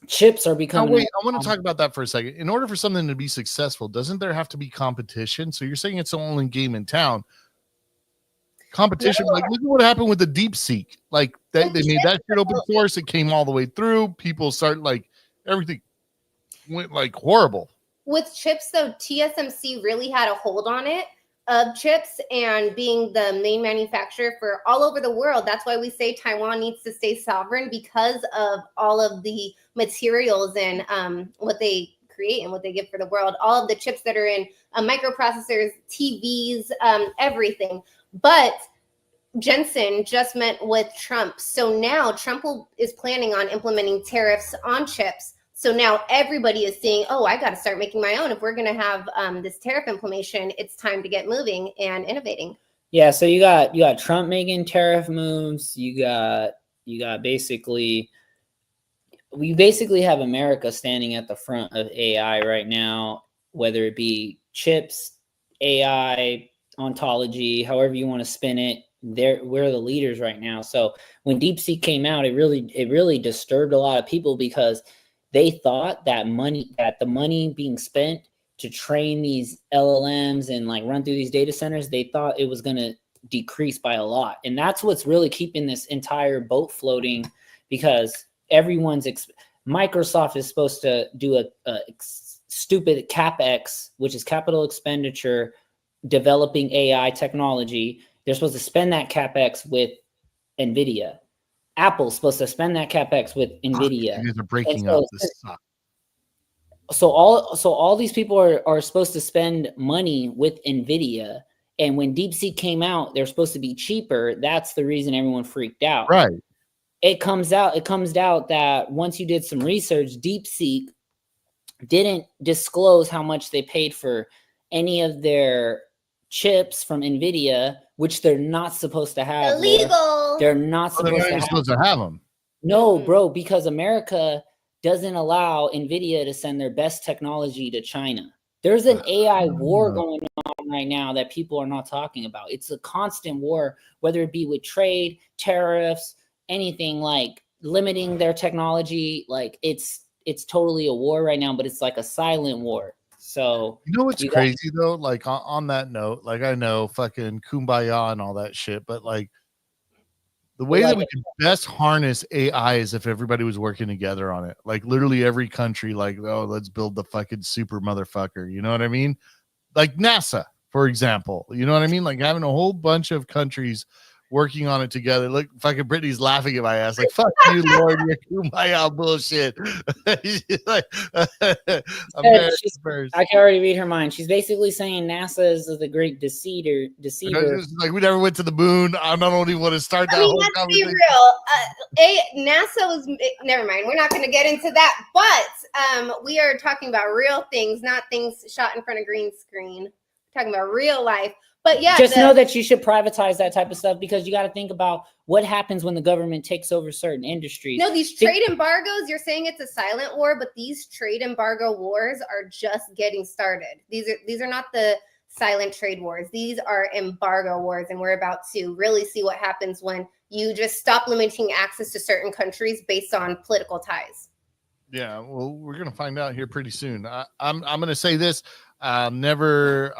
Chips are becoming. Wait, I want to talk about that for a second. In order for something to be successful, doesn't there have to be competition? So you're saying it's the only game in town. Competition, like look at what happened with the DeepSeek. Like they made that shit open source. It came all the way through. People start like everything went like horrible. With chips, though, TSMC really had a hold on it of chips and being the main manufacturer for all over the world. That's why we say Taiwan needs to stay sovereign because of all of the materials and what they create and what they give for the world. All of the chips that are in microprocessors, TVs, everything. But Jensen just met with Trump. So now Trump is planning on implementing tariffs on chips. So now everybody is saying, oh, I got to start making my own. If we're going to have this tariff implementation, it's time to get moving and innovating. Yeah, so you got Trump making tariff moves. You got basically have America standing at the front of AI right now, whether it be chips, AI, ontology, however you want to spin it. We're the leaders right now. So when DeepSeek came out, it really disturbed a lot of people because they thought that the money being spent to train these LLMs and like run through these data centers, they thought it was going to decrease by a lot. And that's what's really keeping this entire boat floating, because Microsoft is supposed to do a stupid CapEx, which is capital expenditure, developing AI technology. They're supposed to spend that CapEx with NVIDIA. Apple's supposed to spend that CapEx with NVIDIA. You guys are breaking up. This sucks. So all these people are supposed to spend money with NVIDIA. And when DeepSeek came out, they're supposed to be cheaper. That's the reason everyone freaked out. Right. It comes out that once you did some research, DeepSeek didn't disclose how much they paid for any of their chips from NVIDIA, which they're not supposed to have. Illegal. They're not supposed to have them. No, bro, because America doesn't allow NVIDIA to send their best technology to China. There's an AI war going on right now that people are not talking about. It's a constant war, whether it be with trade, tariffs, anything, like limiting their technology. Like it's totally a war right now, but it's like a silent war. So you know what's crazy though? Like on that note, like I know fucking kumbaya and all that shit, but like the way that we can best harness AI is if everybody was working together on it. Like literally every country, like, oh, let's build the fucking super motherfucker. You know what I mean? Like NASA, for example. You know what I mean? Like having a whole bunch of countries working on it together. Look, fucking Brittany's laughing at my ass. Like, fuck you, Lord, your kumbaya bullshit. Like, I can already read her mind. She's basically saying NASA is the great deceiver. Like, we never went to the moon. I don't even want to start that whole conversation. Let's be real. NASA was, never mind. We're not going to get into that. But we are talking about real things, not things shot in front of green screen. We're talking about real life. But yeah, just know that you should privatize that type of stuff, because you got to think about what happens when the government takes over certain industries. No, these trade embargoes, you're saying it's a silent war, but these trade embargo wars are just getting started. These are not the silent trade wars. These are embargo wars, and we're about to really see what happens when you just stop limiting access to certain countries based on political ties. Yeah, well, we're gonna find out here pretty soon. I'm gonna say this: I'll never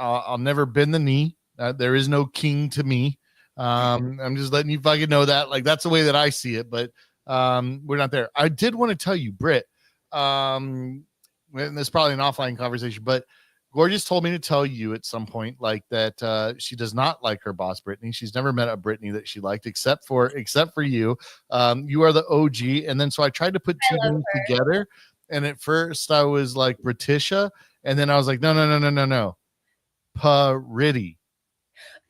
bend the knee. There is no king to me. I'm just letting you fucking know that. Like, that's the way that I see it, but we're not there. I did want to tell you, Britt, and this is probably an offline conversation, but Gorgeous told me to tell you at some point, like, that she does not like her boss, Brittany. She's never met a Brittany that she liked, except for you. You are the OG. And then so I tried to put two names together, and at first I was like Britisha, and then I was like, no. Pariddy.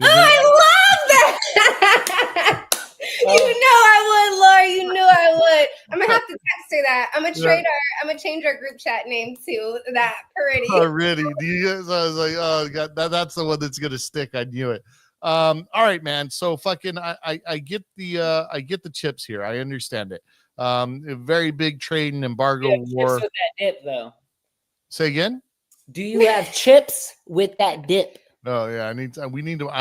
Oh, I love that. You know I would, Laura. You knew I would. I'm gonna have to text her that. I'm gonna change our group chat name to that. Pariddy. Pariddy. So I was like, oh god, that's the one that's gonna stick. I knew it. All right, man. So fucking, I get the chips here. I understand it. A very big trade and embargo war. Chips with that dip, though. Say again. Do you have chips with that dip? Oh yeah, I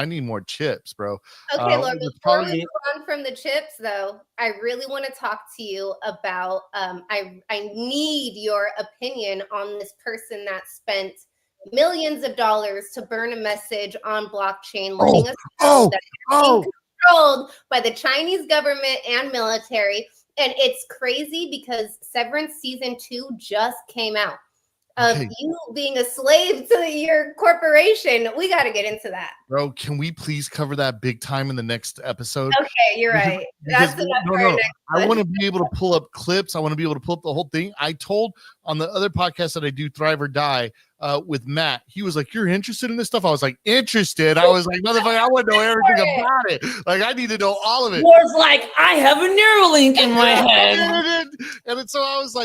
need more chips, bro. Okay, Laura, it's before probably- we move on from the chips, though, I really want to talk to you about. I need your opinion on this person that spent millions of dollars to burn a message on blockchain, letting us know that it's being controlled by the Chinese government and military. And it's crazy because Severance season 2 just came out. Of you being a slave to your corporation. We got to get into that. Bro, can we please cover that big time in the next episode? Okay, you're right. That's enough for our next I want to be able to pull up clips. I want to be able to pull up the whole thing. I told on the other podcast that I do, Thrive or Die, with Matt, he was like, "You're interested in this stuff?" I was like, "Interested." I was like, "Motherfucker, I want to know everything about it. Like, I need to know all of it." Wars like, I have a Neuralink in my head. And so I was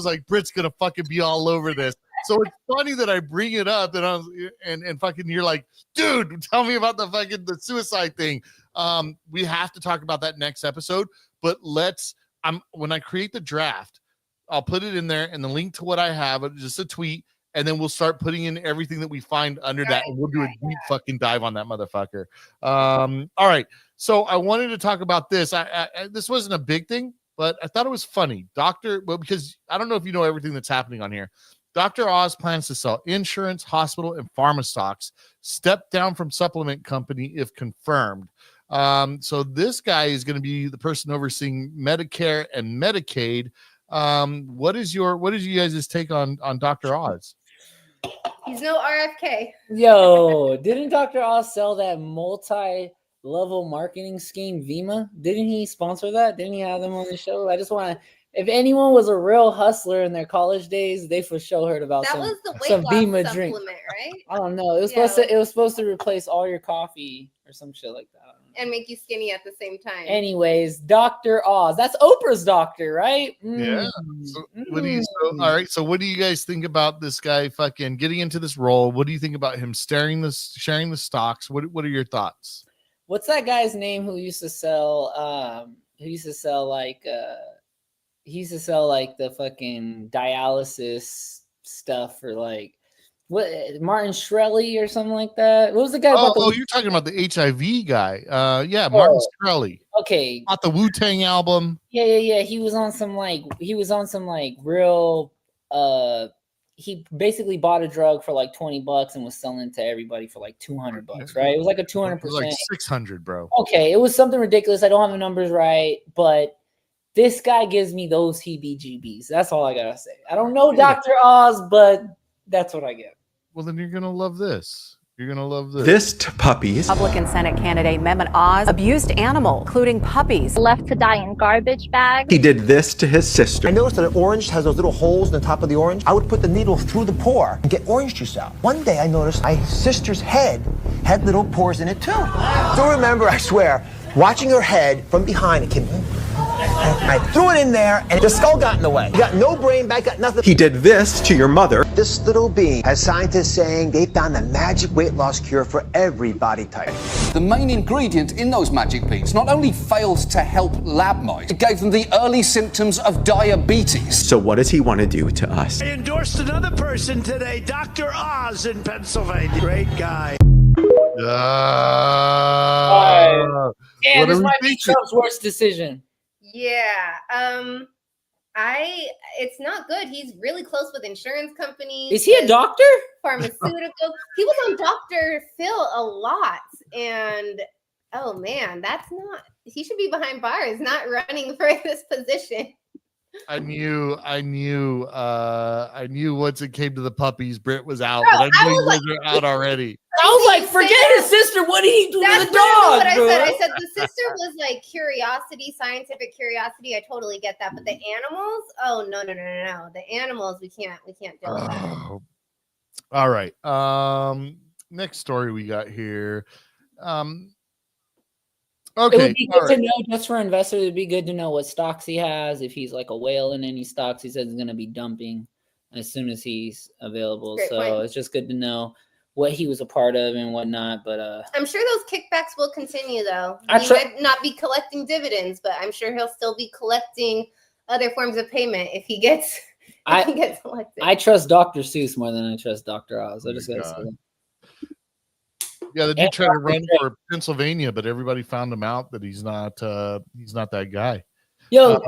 like, Britt's gonna fucking be all over this. So it's funny that I bring it up and fucking you're like, dude, tell me about the suicide thing. We have to talk about that next episode, but when I create the draft, I'll put it in there and the link to what I have, just a tweet, and then we'll start putting in everything that we find under that, and we'll do a deep fucking dive on that motherfucker. All right. So I wanted to talk about this. This wasn't a big thing, but I thought it was funny. Because I don't know if you know everything that's happening on here. Dr. Oz plans to sell insurance, hospital, and pharma stocks, step down from supplement company if confirmed. So this guy is going to be the person overseeing Medicare and Medicaid. What is you guys' take on Dr. Oz? He's no RFK. Yo, didn't Dr. Oz sell that multi-level marketing scheme, Vima? Didn't he sponsor that? Didn't he have them on the show? I just want to. If anyone was a real hustler in their college days, they for sure heard about that some, was the some weight Vima loss drink. supplement, right? I don't know. It was supposed to replace all your coffee or some shit like that. And make you skinny at the same time. Anyways, Dr. Oz. That's Oprah's doctor, right? Yeah. So all right. So what do you guys think about this guy fucking getting into this role? What do you think about him sharing the stocks? What are your thoughts? What's that guy's name who used to sell like the fucking dialysis stuff for like what Martin Shkreli or something like that? What was the guy about you're talking about the HIV guy. Martin Shkreli. Okay. Not the Wu-Tang album. Yeah. He was on some real he basically bought a drug for like $20 and was selling it to everybody for like $200, right? It was like a 200%. Like 600, bro. Okay, it was something ridiculous. I don't have the numbers right, but this guy gives me those heebie-jeebies. That's all I gotta say. I don't know Dr. Oz, but that's what I get. Well, then you're gonna love this. You're gonna love this. This to puppies. Republican Senate candidate Mehmet Oz abused animals, including puppies. Left to die in garbage bags. He did this to his sister. I noticed that an orange has those little holes in the top of the orange. I would put the needle through the pore and get orange juice out. One day I noticed my sister's head had little pores in it too. Still remember, I swear, watching her head from behind, it came. I threw it in there and the skull got in the way. You got no brain back, got nothing. He did this to your mother. This little bean has scientists saying they found the magic weight loss cure for every body type. The main ingredient in those magic beans not only failed to help lab mice, it gave them the early symptoms of diabetes. So what does he want to do to us? I endorsed another person today, Dr. Oz in Pennsylvania. Great guy. Yeah, this might be Trump's worst decision. Yeah. It's not good. He's really close with insurance companies. Is he a doctor? Pharmaceuticals. He was on Dr. Phil a lot. And oh man, he should be behind bars, not running for this position. I knew once it came to the puppies, Britt was out, Bro, but I knew was you guys were out already. I was like, forget his sister. What did he do to the dog? What I bro? said. I said the sister was like curiosity, scientific curiosity. I totally get that. But the animals, oh no. The animals, we can't deal with that. All right. Next story we got here. Okay. It would be good to know, just for investors, it'd be good to know what stocks he has. If he's like a whale in any stocks, he says he's going to be dumping as soon as he's available. Great so point. it's just good to know what he was a part of and whatnot. But I'm sure those kickbacks will continue, though. I He tr- might not be collecting dividends, but I'm sure he'll still be collecting other forms of payment if he gets if he gets elected. I trust Dr. Seuss more than I trust Dr. Oz. I Oh just my gotta say God. that. Yeah, they And did try to Dr. run Dre. for Pennsylvania, but everybody found him out that he's not that guy. Yo,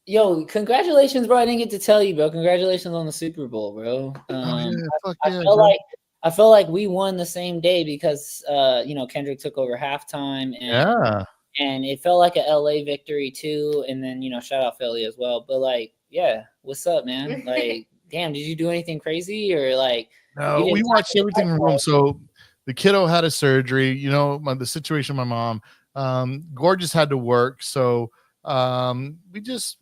yo, congratulations, bro! I didn't get to tell you, bro. Congratulations on the Super Bowl, bro. I feel like we won the same day because you know, Kendrick took over halftime, and and it felt like a LA victory too. And then, you know, shout out Philly as well. But like, yeah, what's up, man? Like, damn, did you do anything crazy or like? No, we watched everything from home. So the kiddo had a surgery. You know, the situation. My mom, Gorgeous had to work, so we just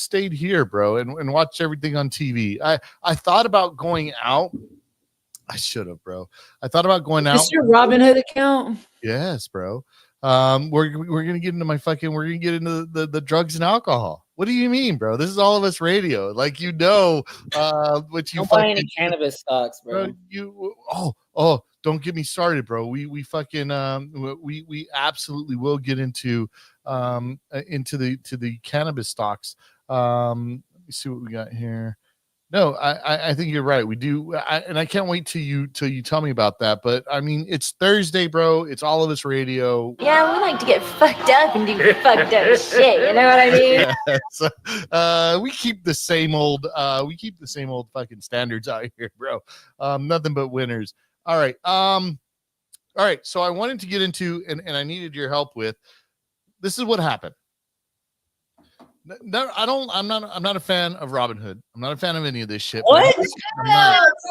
stayed here, bro, and watched everything on TV. I thought about going out. I should have, bro. I thought about going out. Is your Robinhood account? Yes, bro. We're gonna get into we're gonna get into the drugs and alcohol. What do you mean, bro? This is All of Us Radio. Like, you know, what you don't buy any cannabis stocks, bro. Don't get me started, bro. We absolutely will get into the cannabis stocks. Let me see what we got here. No, I think you're right. We do, and I can't wait till you tell me about that. But I mean, it's Thursday, bro. It's All of Us Radio. Yeah, we like to get fucked up and do fucked up shit. You know what I mean? So, we keep the same old fucking standards out here, bro. Nothing but winners. All right. All right. So I wanted to get into, and I needed your help with. This is what happened. No, I'm not a fan of Robinhood. I'm not a fan of any of this shit. What?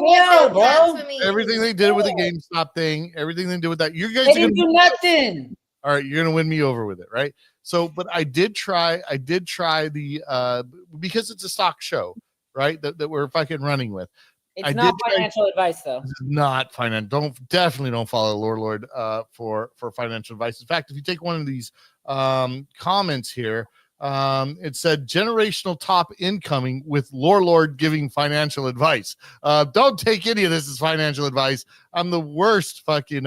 Bro. Everything they did with the GameStop thing, everything they did with that, you guys didn't do nothing. All right, you're gonna win me over with it, right? So, but I did try the because it's a stock show, right? That we're fucking running with. It's not financial advice, though. This is not financial. Definitely don't follow Lord for financial advice. In fact, if you take one of these comments here. It said generational top incoming with Lord giving financial advice. Don't take any of this as financial advice. I'm the worst fucking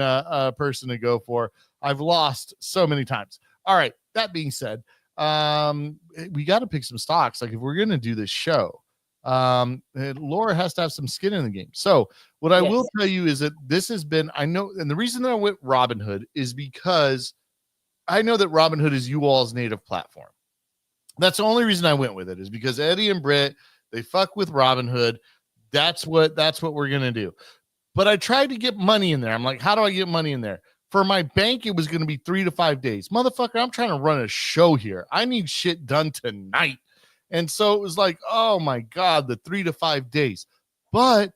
person to go for. I've lost so many times. All right. That being said, we got to pick some stocks. Like, if we're going to do this show, Laura has to have some skin in the game. So what I will tell you is that this has been, I know, and the reason that I went Robinhood is because I know that Robinhood is you all's native platform. That's the only reason I went with it, is because Eddie and Britt, they fuck with Robinhood. That's what we're gonna do. But I tried to get money in there. I'm like, how do I get money in there? For my bank, it was gonna be 3 to 5 days. Motherfucker, I'm trying to run a show here. I need shit done tonight. And so it was like, oh my God, the 3 to 5 days. But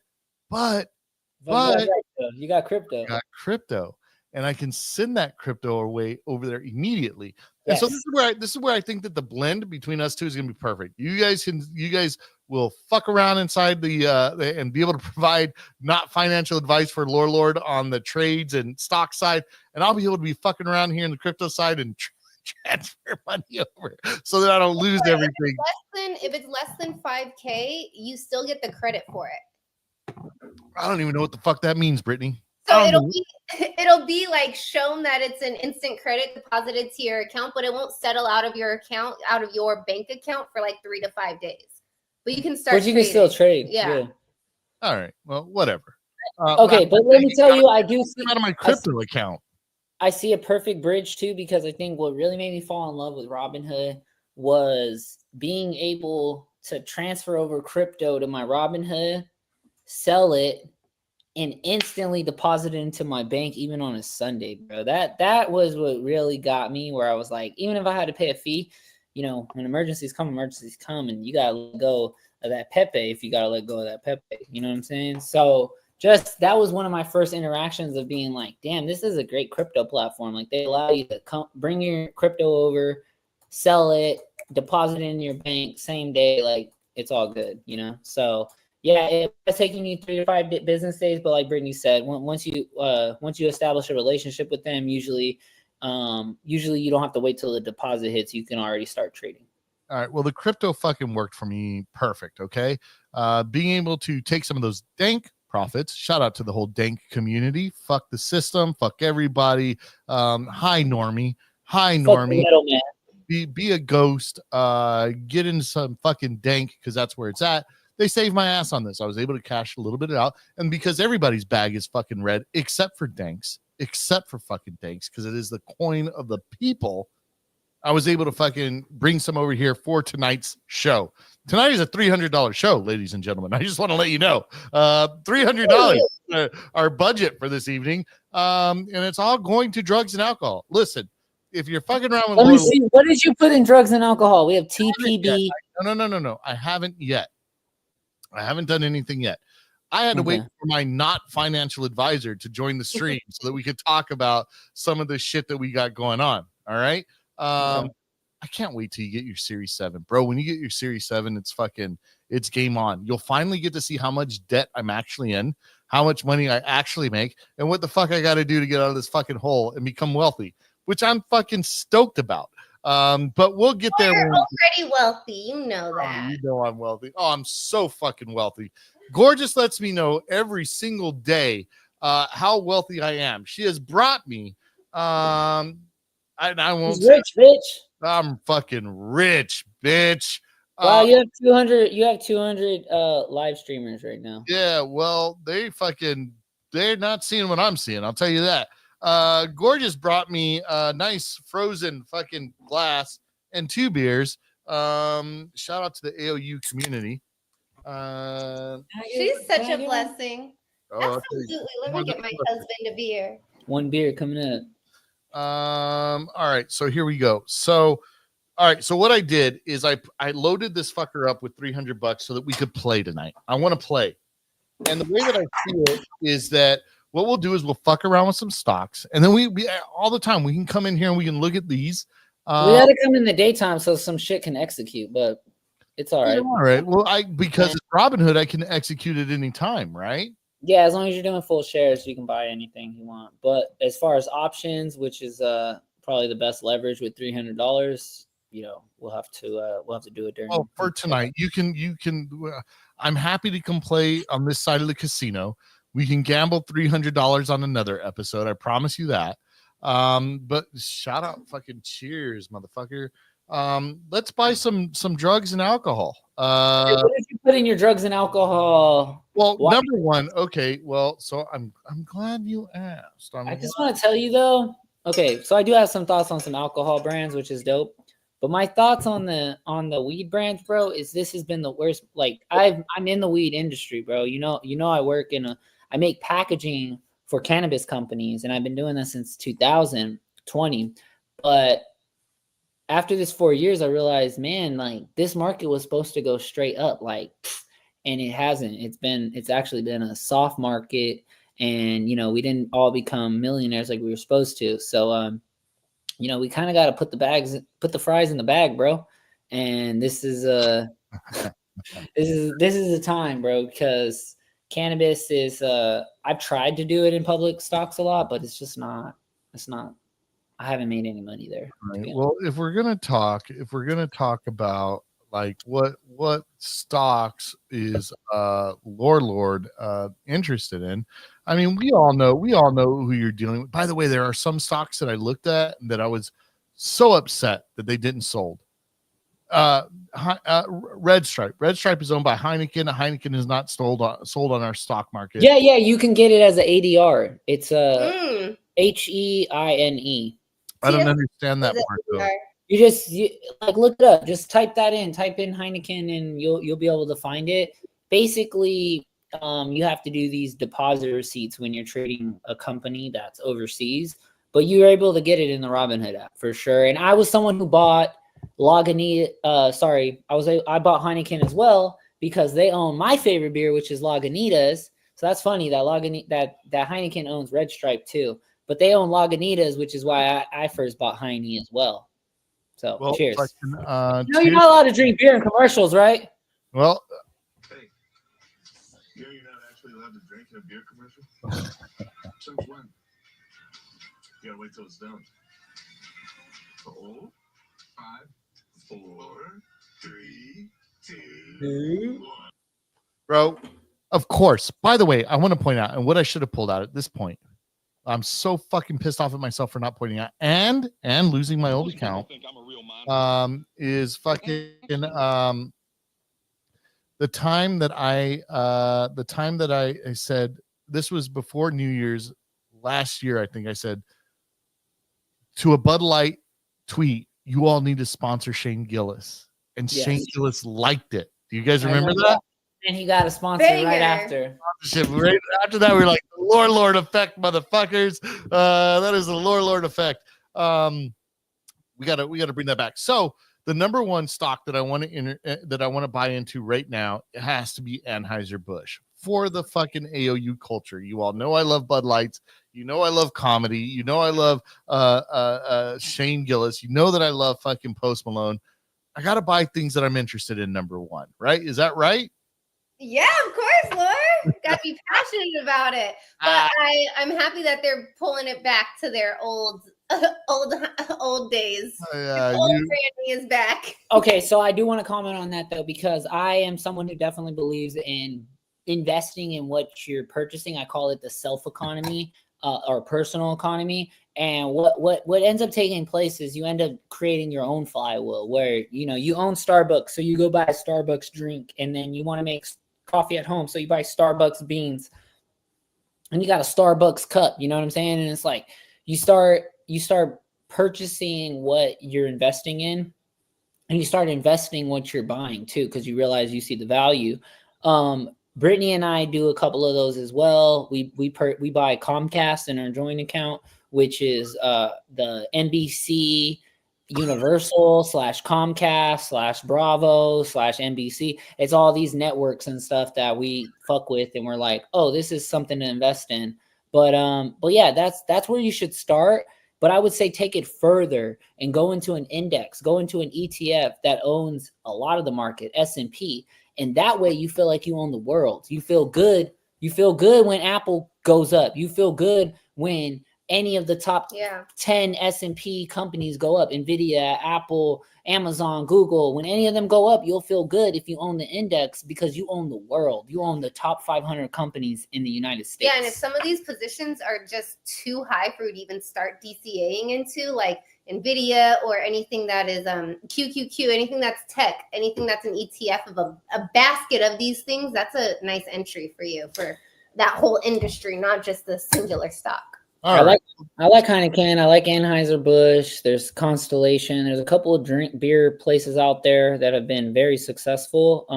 you got crypto. I got crypto. And I can send that crypto away over there immediately. And so this is where I think that the blend between us two is going to be perfect. You guys will fuck around inside the and be able to provide not financial advice for Lord on the trades and stock side, and I'll be able to be fucking around here in the crypto side and transfer money over so that I don't lose everything. If it's less than 5K, you still get the credit for it. I don't even know what the fuck that means, Brittany. So it'll be like shown that it's an instant credit deposited to your account, but it won't settle out of your account, out of your bank account for like 3 to 5 days. But you can start. But you can still trade. Yeah. All right. Well, whatever. Okay, but let me tell you, I do see out of my crypto account. I see a perfect bridge too, because I think what really made me fall in love with Robinhood was being able to transfer over crypto to my Robinhood, sell it, and instantly deposit it into my bank, even on a Sunday, bro. That was what really got me, where I was like, even if I had to pay a fee, you know, when emergencies come, and you gotta let go of that Pepe if you gotta let go of that Pepe. You know what I'm saying? So just that was one of my first interactions of being like, damn, this is a great crypto platform. Like, they allow you to bring your crypto over, sell it, deposit it in your bank same day. Like, it's all good, you know? So yeah, it's taking you 3 to 5 business days, but like Brittany said, once you establish a relationship with them, usually you don't have to wait till the deposit hits. You can already start trading. All right. Well, the crypto fucking worked for me perfect. Okay. Being able to take some of those dank profits. Shout out to the whole dank community. Fuck the system. Fuck everybody. Hi normie. Hi normie. Middleman. Be a ghost. Get into some fucking dank because that's where it's at. They saved my ass on this. I was able to cash a little bit out, and because everybody's bag is fucking red, except for danks, except for fucking danks, because it is the coin of the people. I was able to fucking bring some over here for tonight's show. Tonight is a $300 show, ladies and gentlemen. I just want to let you know, $300 our budget for this evening, and it's all going to drugs and alcohol. Listen, if you're fucking around with, let me see. What did you put in drugs and alcohol? We have TPB. No. I haven't yet. I haven't done anything yet. I had to wait for my not financial advisor to join the stream so that we could talk about some of the shit that we got going on. All right. I can't wait till you get your Series 7, bro. When you get your Series 7, it's game on. You'll finally get to see how much debt I'm actually in, how much money I actually make, and what the fuck I got to do to get out of this fucking hole and become wealthy, which I'm fucking stoked about. But we'll get there. You're already wealthy. You know that. You know I'm wealthy. Oh, I'm so fucking wealthy. Gorgeous lets me know every single day how wealthy I am. She has brought me. I won't. He's rich, bitch. I'm fucking rich, bitch. Wow, you have 200. You have 200 live streamers right now. Yeah, well, they're not seeing what I'm seeing. I'll tell you that. Gorgeous brought me a nice frozen fucking glass and 2 beers. Shout out to the AOU community. She's such a blessing. Oh, Absolutely. Let me get my husband a beer. 1 beer coming up. All right, so here we go. So what I did is I loaded this fucker up with $300 so that we could play tonight. I want to play. And the way that I see it is that what we'll do is we'll fuck around with some stocks, and then we all the time we can come in here and we can look at these. We got to come in the daytime so some shit can execute, but it's all right. All right. Well, because it's Robinhood, I can execute at any time, right? Yeah, as long as you're doing full shares, you can buy anything you want. But as far as options, which is probably the best leverage with $300, we'll have to do it during. Oh, for tonight, you can. I'm happy to come play on this side of the casino. We can gamble $300 on another episode. I promise you that. But shout out, fucking cheers, motherfucker. Let's buy some drugs and alcohol. What did you put in your drugs and alcohol? Well, number one, okay. Well, so I'm glad you asked. I just want to tell you though. Okay, so I do have some thoughts on some alcohol brands, which is dope. But my thoughts on the weed brands, bro, is this has been the worst. Like I'm in the weed industry, bro. You know, I make packaging for cannabis companies, and I've been doing this since 2020. But after this 4 years, I realized, man, like this market was supposed to go straight up, like, and it hasn't. It's actually been a soft market, and we didn't all become millionaires like we were supposed to. So, we kind of got to put the fries in the bag, bro. And this is this is the time, bro, because cannabis is. I've tried to do it in public stocks a lot, but it's just not. It's not. I haven't made any money there. Right. Well, if we're gonna talk about like what stocks is Lord interested in, I mean, we all know who you're dealing with. By the way, there are some stocks that I looked at that I was so upset that they didn't sold. Red Stripe is owned by Heineken. Heineken is not sold on our stock market. Yeah, you can get it as an ADR. It's HEINE. I don't understand that part though. You look it up. Just type that in. Type in Heineken, and you'll be able to find it. Basically, you have to do these deposit receipts when you're trading a company that's overseas, but you're able to get it in the Robinhood app for sure. And I was someone who bought Lagunitas. I bought Heineken as well because they own my favorite beer, which is Lagunitas. So that's funny that that Heineken owns Red Stripe too. But they own Lagunitas, which is why I first bought Heine as well. So, cheers. You're not allowed to drink beer in commercials, right? Well, hey, you're not actually allowed to drink in a beer commercial? Since when? You gotta wait till it's done. 4, 5, 4, 3, 2, 1. Bro, Of course. By the way, I want to point out, and what I should have pulled out at this point, I'm so fucking pissed off at myself for not pointing out, and losing my old account, is fucking the time that I said, this was before New Year's last year. I think I said to a Bud Light tweet, you all need to sponsor Shane Gillis, and Shane Gillis liked it. Do you guys remember that? And he got a sponsor right after. Right after that, we were like, the Lord effect, motherfuckers. That is the Lord effect. We gotta bring that back. So the number one stock that I want to buy into right now, it has to be Anheuser-Busch for the fucking AOU culture. You all know I love Bud Lights. You know I love comedy. You know I love Shane Gillis. You know that I love fucking Post Malone. I gotta buy things that I'm interested in. Number one, right? Is that right? Yeah, of course, Laura. Gotta be passionate about it. But I'm happy that they're pulling it back to their old days. Old Granny is back. Okay, so I do want to comment on that though, because I am someone who definitely believes in investing in what you're purchasing. I call it the self economy or personal economy. And what ends up taking place is you end up creating your own flywheel where, you know, you own Starbucks. So you go buy a Starbucks drink, and then you want to make coffee at home. So you buy Starbucks beans, and you got a Starbucks cup, you know what I'm saying? And it's like, you start purchasing what you're investing in, and you start investing what you're buying too, because you realize you see the value. Brittany and I do a couple of those as well. We buy Comcast in our joint account, which is the NBC Universal / Comcast / Bravo / NBC. It's all these networks and stuff that we fuck with, and we're like, oh, this is something to invest in. But yeah, that's where you should start. But I would say take it further and go into an index, go into an ETF that owns a lot of the market, S&P. And that way you feel like you own the world. You feel good. You feel good when Apple goes up. You feel good when any of the top 10 S&P companies go up. NVIDIA, Apple, Amazon, Google. When any of them go up, you'll feel good if you own the index, because you own the world. You own the top 500 companies in the United States. Yeah, and if some of these positions are just too high for you to even start DCAing into, like NVIDIA or anything that is QQQ, anything that's tech, anything that's an ETF of a basket of these things, that's a nice entry for you for that whole industry, not just the singular stock. I like Heineken. I like Anheuser-Busch. There's Constellation. There's a couple of beer places out there that have been very successful.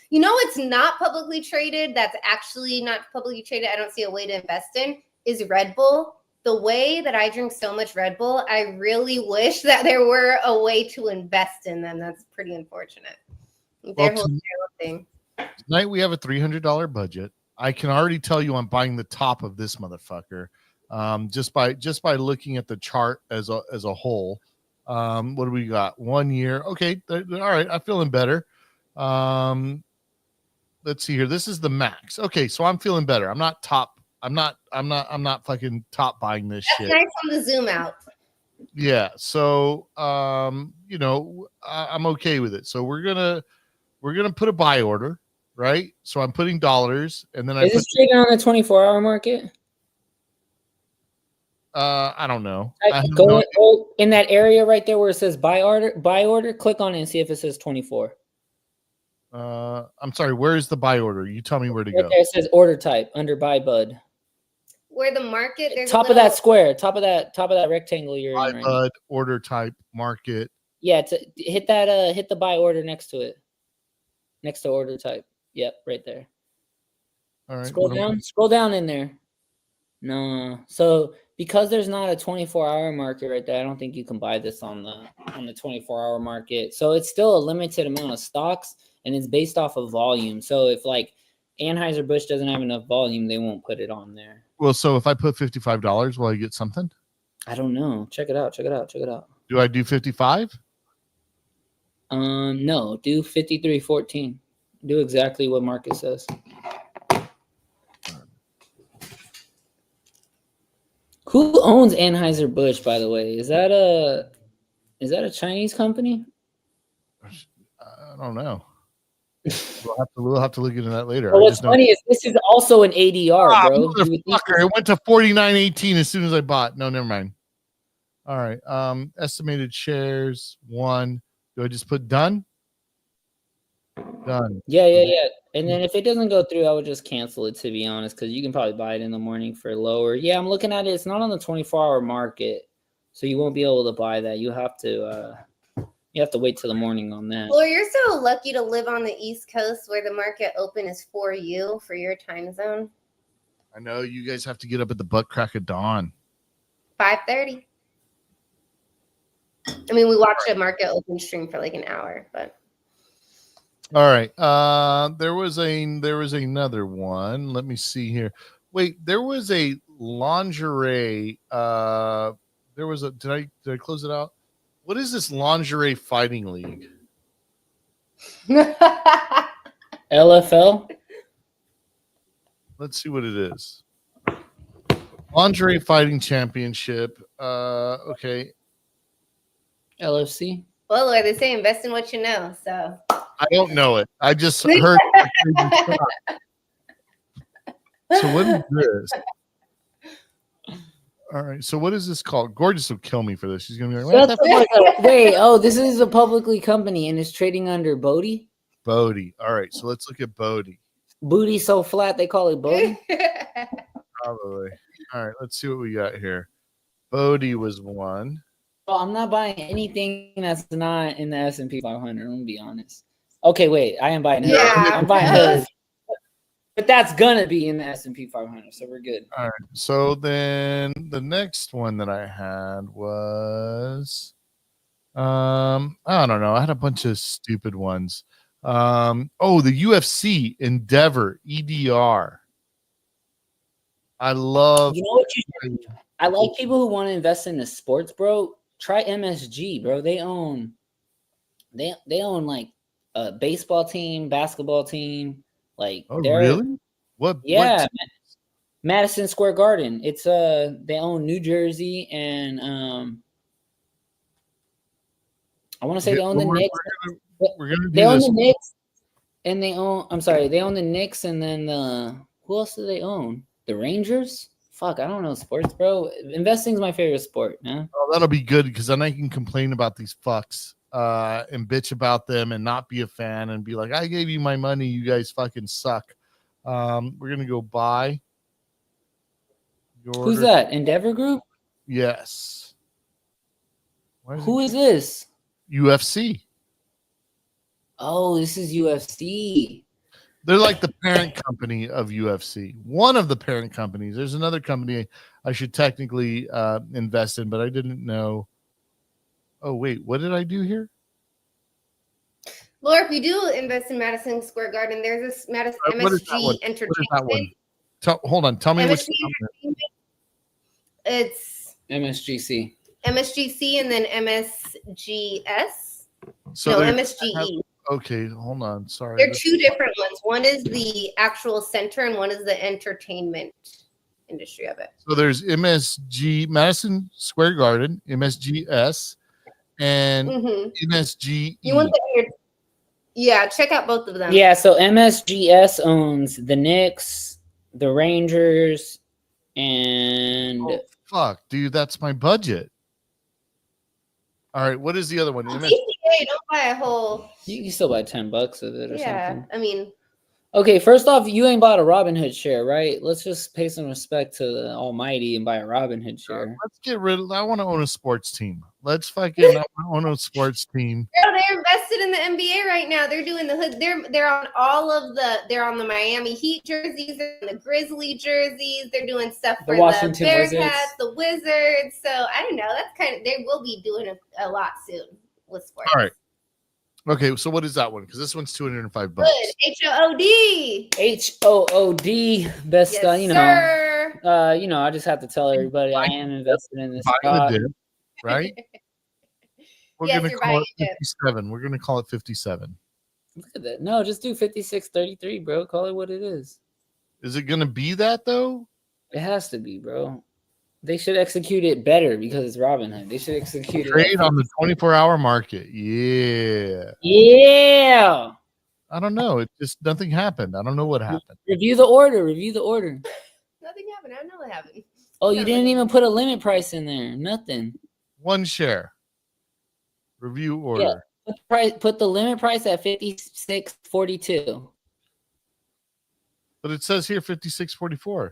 You know, it's not publicly traded. That's actually not publicly traded. I don't see a way to invest in is Red Bull. The way that I drink so much Red Bull, I really wish that there were a way to invest in them. That's pretty unfortunate. Their whole thing. Tonight we have a $300 budget. I can already tell you I'm buying the top of this motherfucker. Just by looking at the chart as a whole. What do we got? 1 year. Okay. All right. I'm feeling better. Let's see here. This is the max. Okay. So I'm feeling better. I'm not top. I'm not fucking top buying this shit. Nice on the zoom out. Yeah. So, you know, I'm okay with it. So we're going to put a buy order, right? So I'm putting dollars, and then is this trading on the 24-hour market? I don't know. Go in that area right there where it says buy order, click on it and see if it says 24. I'm sorry, where is the buy order? You tell me where to go. There it says order type under buy bud. Where the market, there's top of that square, top of that rectangle you're buy in right bud, now. Order type, market. Yeah, hit the buy order next to it. Next to order type. Yep, right there. All right. Scroll down in there. No. So because there's not a 24-hour market right there, I don't think you can buy this on the 24-hour market. So it's still a limited amount of stocks, and it's based off of volume. So if like Anheuser-Busch doesn't have enough volume, they won't put it on there. Well, so if I put $55, will I get something? I don't know. Check it out. Do I do 55? No, do 53.14. Do exactly what market says. Who owns Anheuser-Busch, by the way? Is that a Chinese company? I don't know. We'll have to look into that later. Well, I what's just know. funny is this is also an ADR, bro. You would think Motherfucker, it went to 49.18 as soon as I bought. No, never mind. All right. Estimated shares 1. Do I just put done? Done. Yeah. And then if it doesn't go through, I would just cancel it, to be honest, because you can probably buy it in the morning for lower. Yeah, I'm looking at it. It's not on the 24-hour market, so you won't be able to buy that. You have to wait till the morning on that. Well, you're so lucky to live on the East Coast where the market open is for you, for your time zone. I know you guys have to get up at the butt crack of dawn. 5:30. I mean, we watched a market open stream for like an hour, but. All right. There was another one. Let me see here. Wait, there was a lingerie. Did I close it out? What is this lingerie fighting league? LFL? Let's see what it is. Lingerie fighting championship. Okay. LFC? Well, Lord, they say invest in what you know, so. I don't know it. I just heard. So what is this? All right. So what is this called? Gorgeous will kill me for this. She's gonna be like, Shut the fuck up. Wait, this is a publicly company and it's trading under Bodie? Bodie. All right. So let's look at Bodie. Booty so flat they call it Bodie? Probably. All right. Let's see what we got here. Bodie was one. Well, I'm not buying anything that's not in the S&P 500. I'm gonna be honest. Okay, wait. I am buying her. Yeah. I'm buying her. But that's gonna be in the S&P 500, so we're good. All right. So then the next one that I had was, I don't know. I had a bunch of stupid ones. The UFC Endeavor EDR. I love. You know what I like people who want to invest in the sports, bro. Try MSG, bro. They own like a baseball team, basketball team. Like, really? What? Yeah, what Madison Square Garden. It's they own New Jersey and I want to say they own the Knicks. They own the Knicks, and they own. I'm sorry, they own the Knicks, and then who else do they own? The Rangers. Fuck, I don't know sports, bro. Investing's my favorite sport, man. Oh, that'll be good because then I can complain about these fucks and bitch about them and not be a fan and be like, I gave you my money, you guys fucking suck. We're gonna go buy. Who's that? Endeavor Group? Yes. Who is this? UFC. Oh, this is UFC. They're like the parent company of UFC. One of the parent companies. There's another company I should technically invest in, but I didn't know. Oh, wait. What did I do here? Laura, if you do invest in Madison Square Garden, there's this MSG Entertainment. What is that one? Hold on. Tell me which one. It's MSGC. MSGC and then MSGS. So no, MSGE. Okay, hold on. Sorry. They're two different ones. One is the actual center and one is the entertainment industry of it. So there's MSG, Madison Square Garden, MSGS, and MSGE. You want yeah, check out both of them. Yeah, so MSGS owns the Knicks, the Rangers, and fuck, dude, that's my budget. All right, what is the other one? Don't buy a whole. You can still buy $10 of it or something. I mean. Okay, first off, you ain't bought a Robinhood share, right? Let's just pay some respect to the Almighty and buy a Robinhood share. Let's get rid of. I want to own a sports team. Let's fucking own a sports team. They're invested in the NBA right now. They're doing the hood. They're on all of the. They're on the Miami Heat jerseys and the Grizzly jerseys. They're doing stuff for the Washington Bearcats, the Wizards. So I don't know. That's kind of. They will be doing a lot soon with sports. All right. Okay, so what is that one? Because this one's $205. Good. HOOD. HOOD. Best, yes, you know. Sir. You know, I just have to tell everybody I am invested in this stock. Right? We're yes, gonna call it 57. We're gonna call it 57. Look at that. No, just do 5633, bro. Call it what it is. Is it gonna be that though? It has to be, bro. They should execute it better because it's Robinhood. They should execute trade on the 24-hour market. Yeah. Yeah. I don't know. It just nothing happened. I don't know what happened. Review the order. Review the order. Nothing happened. I don't know what happened. Oh, you didn't even put a limit price in there. Nothing. 1 share. Review order. Yeah. Put the limit price at $56.42. But it says here $56.44.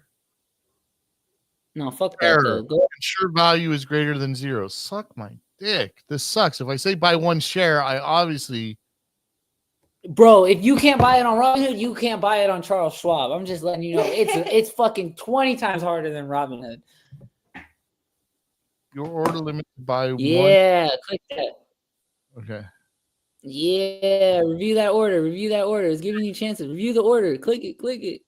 No, fuck that though. Go. Insured value is greater than 0. Suck my dick. This sucks. If I say buy 1 share, I obviously. Bro, if you can't buy it on Robinhood, you can't buy it on Charles Schwab. I'm just letting you know it's fucking 20 times harder than Robinhood. Your order limit by 1. Yeah, click that. Okay. Yeah, review that order. Review that order. It's giving you chances. Review the order. Click it. Click it.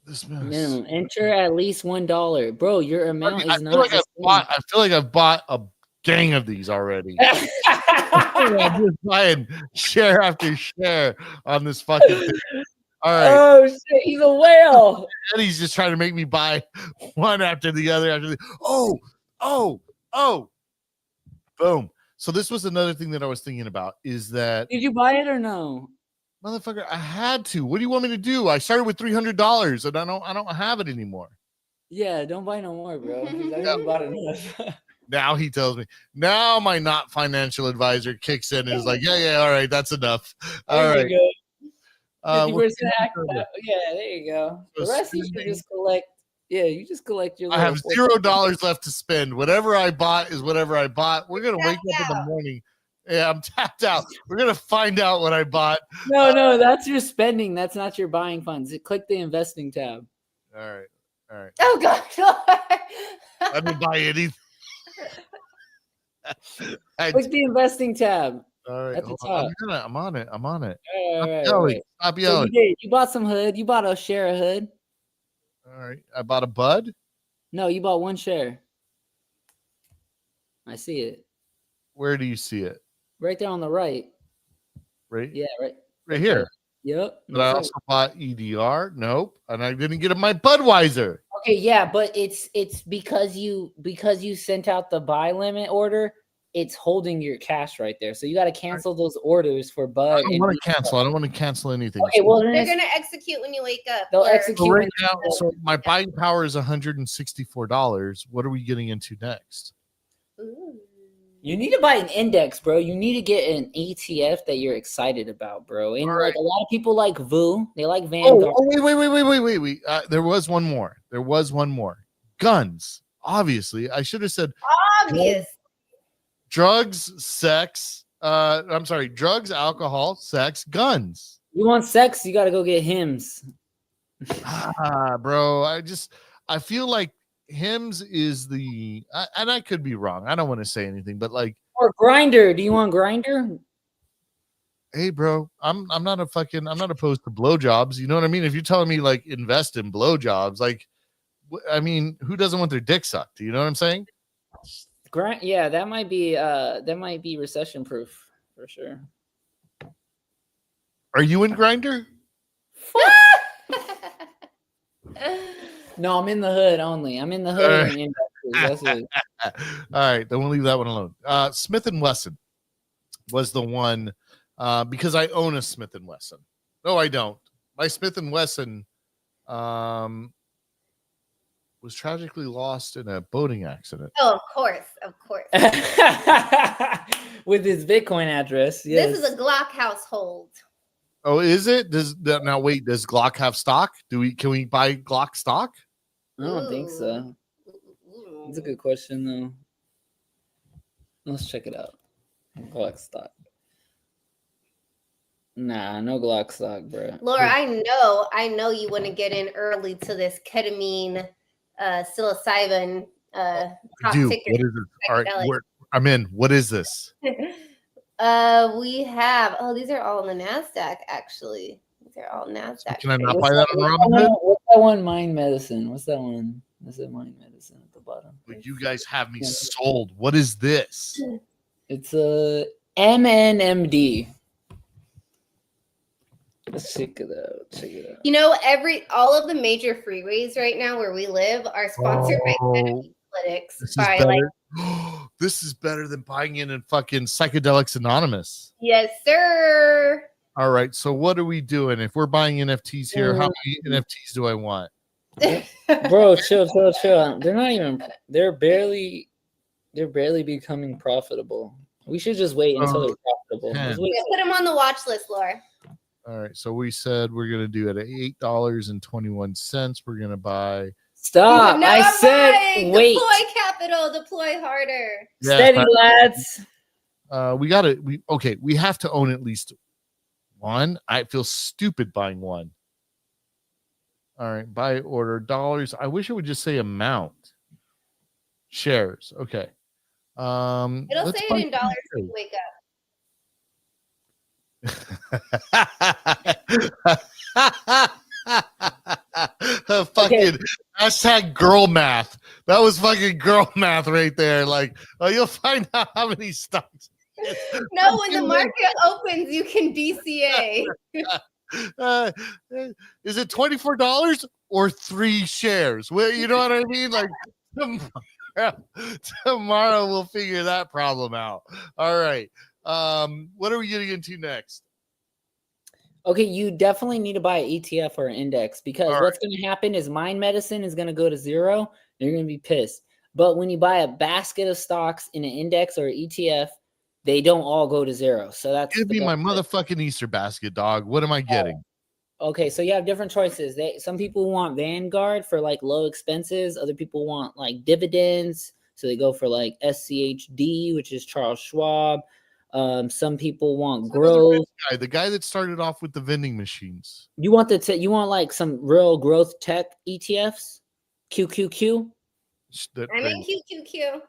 Dismiss. Minimum. Enter at least $1. Bro, your amount is not. I feel like I've bought a gang of these already. I'm just buying share after share on this fucking thing. All right. Oh shit, he's a whale. Eddie's just trying to make me buy one after the other after the. Oh. Boom. So this was another thing that I was thinking about is that. Did you buy it or no? Motherfucker, I had to. What do you want me to do? I started with $300 and I don't have it anymore. Yeah, don't buy no more, bro. I think bought enough. Now he tells me. Now my not financial advisor kicks in and is like, yeah, all right, that's enough. All right. 50% yeah, there you go. The rest you should just collect. Yeah, you just collect your. I have $0 left to spend. Whatever I bought is whatever I bought. We're gonna wake up in the morning. Yeah, I'm tapped out. We're gonna find out what I bought. No, that's your spending. That's not your buying funds. Click the investing tab. All right. Oh God. I didn't buy anything. Click the investing tab. All right, at the top. I'm on it. All right, Stop yelling. So you bought some hood. You bought a share of hood. All right. I bought a bud. No, you bought 1 share. I see it. Where do you see it? Right there on the right. Right? Yeah, right here. Yep. But I also bought EDR. Nope. And I didn't get my Budweiser. Okay, yeah, but it's because you sent out the buy limit order, it's holding your cash right there. So you got to cancel those orders for Bud. I don't want to cancel. I don't want to cancel anything. Okay, well they're gonna execute when you wake up. They'll execute right now. So my buying power is $164. What are we getting into next? Ooh. You need to buy an index, bro. You need to get an ETF that you're excited about, bro. And like a lot of people like VU, they like Vanguard. Wait. There was one more. Guns. Obviously, I should have said obvious. Drugs, sex. I'm sorry. Drugs, alcohol, sex, guns. You want sex? You got to go get hymns. Bro. I feel like Hims is the, and I could be wrong. I don't want to say anything, but like, or Grinder. Do you want Grinder? Hey, bro, I'm not opposed to blowjobs. You know what I mean? If you're telling me like invest in blowjobs, like, I mean, who doesn't want their dick sucked? You know what I'm saying? Yeah, that might be recession proof for sure. Are you in Grinder? No, I'm in the hood only. I'm in the hood. And that's it. All right, then we'll leave that one alone. Smith & Wesson was the one because I own a Smith & Wesson. No, I don't. My Smith & Wesson was tragically lost in a boating accident. Oh, of course. With his Bitcoin address. Yes. This is a Glock household. Oh, is it? Does Glock have stock? Can we buy Glock stock? I don't think so. It's a good question though. Let's check it out. Glock stock. Nah, no Glock stock, bro. Laura, I know you want to get in early to this ketamine, psilocybin. Dude, what is it? All right, I'm in. What is this? We have. Oh, these are all on the NASDAQ. Actually, these are all NASDAQ. Can I not buy that on Robinhood? What's that one? Mind Medicine. What's that one? Is it Mind Medicine at the bottom? But you guys have me sold. What is this? It's a MNMD. Let's check it out. You know, all of the major freeways right now where we live are sponsored by ketamine. analytics This is by better. like. This is better than buying in fucking Psychedelics Anonymous. Yes, sir. All right. So what are we doing? If we're buying NFTs here, how many NFTs do I want? Bro, chill. They're not even. They're barely becoming profitable. We should just wait until they're profitable. 10. Let's wait. Put them on the watch list, Laura. All right. So we said we're gonna do it at $8.21. We're gonna buy. Stop! No, I said right. wait. Deploy capital. Deploy harder. Yeah, Steady, lads. We have to own at least one. I feel stupid buying one. All right, buy order dollars. I wish it would just say amount. Shares. Okay. It'll let's say buy it in dollars when you wake up. Fucking hashtag girl math. That was fucking girl math right there. Like, you'll find out how many stocks. No, when the market opens, you can DCA. Is it $24 or 3 shares? Well, you know what I mean? Like tomorrow we'll figure that problem out. All right. What are we getting into next? Okay, you definitely need to buy an ETF or an index because what's going to happen is Mind Medicine is going to go to zero. You're going to be pissed. But when you buy a basket of stocks in an index or an ETF, they don't all go to zero. So that's give me my motherfucking Easter basket, dog. What am I getting? Okay, so you have different choices. Some people want Vanguard for like low expenses. Other people want like dividends. So they go for like SCHD, which is Charles Schwab. Some people want growth. The guy that started off with the vending machines. You want you want like some real growth tech ETFs? QQQ? I'm in QQQ.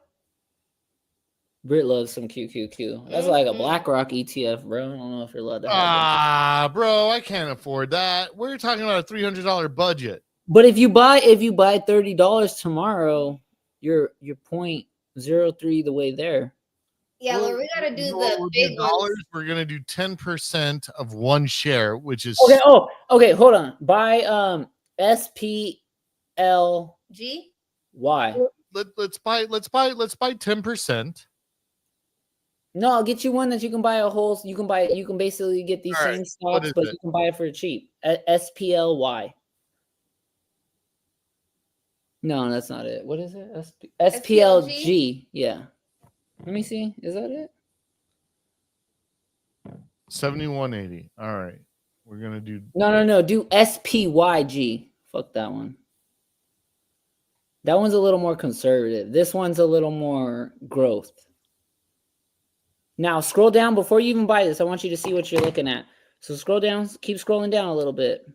Brit loves some QQQ. That's like a BlackRock ETF, bro. I don't know if you're allowed to have bro, I can't afford that. We're talking about a $300 budget. But if you buy $30 tomorrow, you're 0.03 the way there. Yeah, well, we gotta do the big ones. We're gonna do 10% of one share, which is okay. Okay, hold on. Buy SPLG. Why? Let's buy 10%. No, I'll get you one that you can buy you can basically get these same stocks, but you can buy it for cheap. SPLY. No, that's not it. What is it? SPLG. Yeah. Let me see. Is that it? 7180. All right. We're gonna do No. Do SPYG. Fuck that one. That one's a little more conservative. This one's a little more growth. Now scroll down before you even buy this. I want you to see what you're looking at. So scroll down, keep scrolling down a little bit.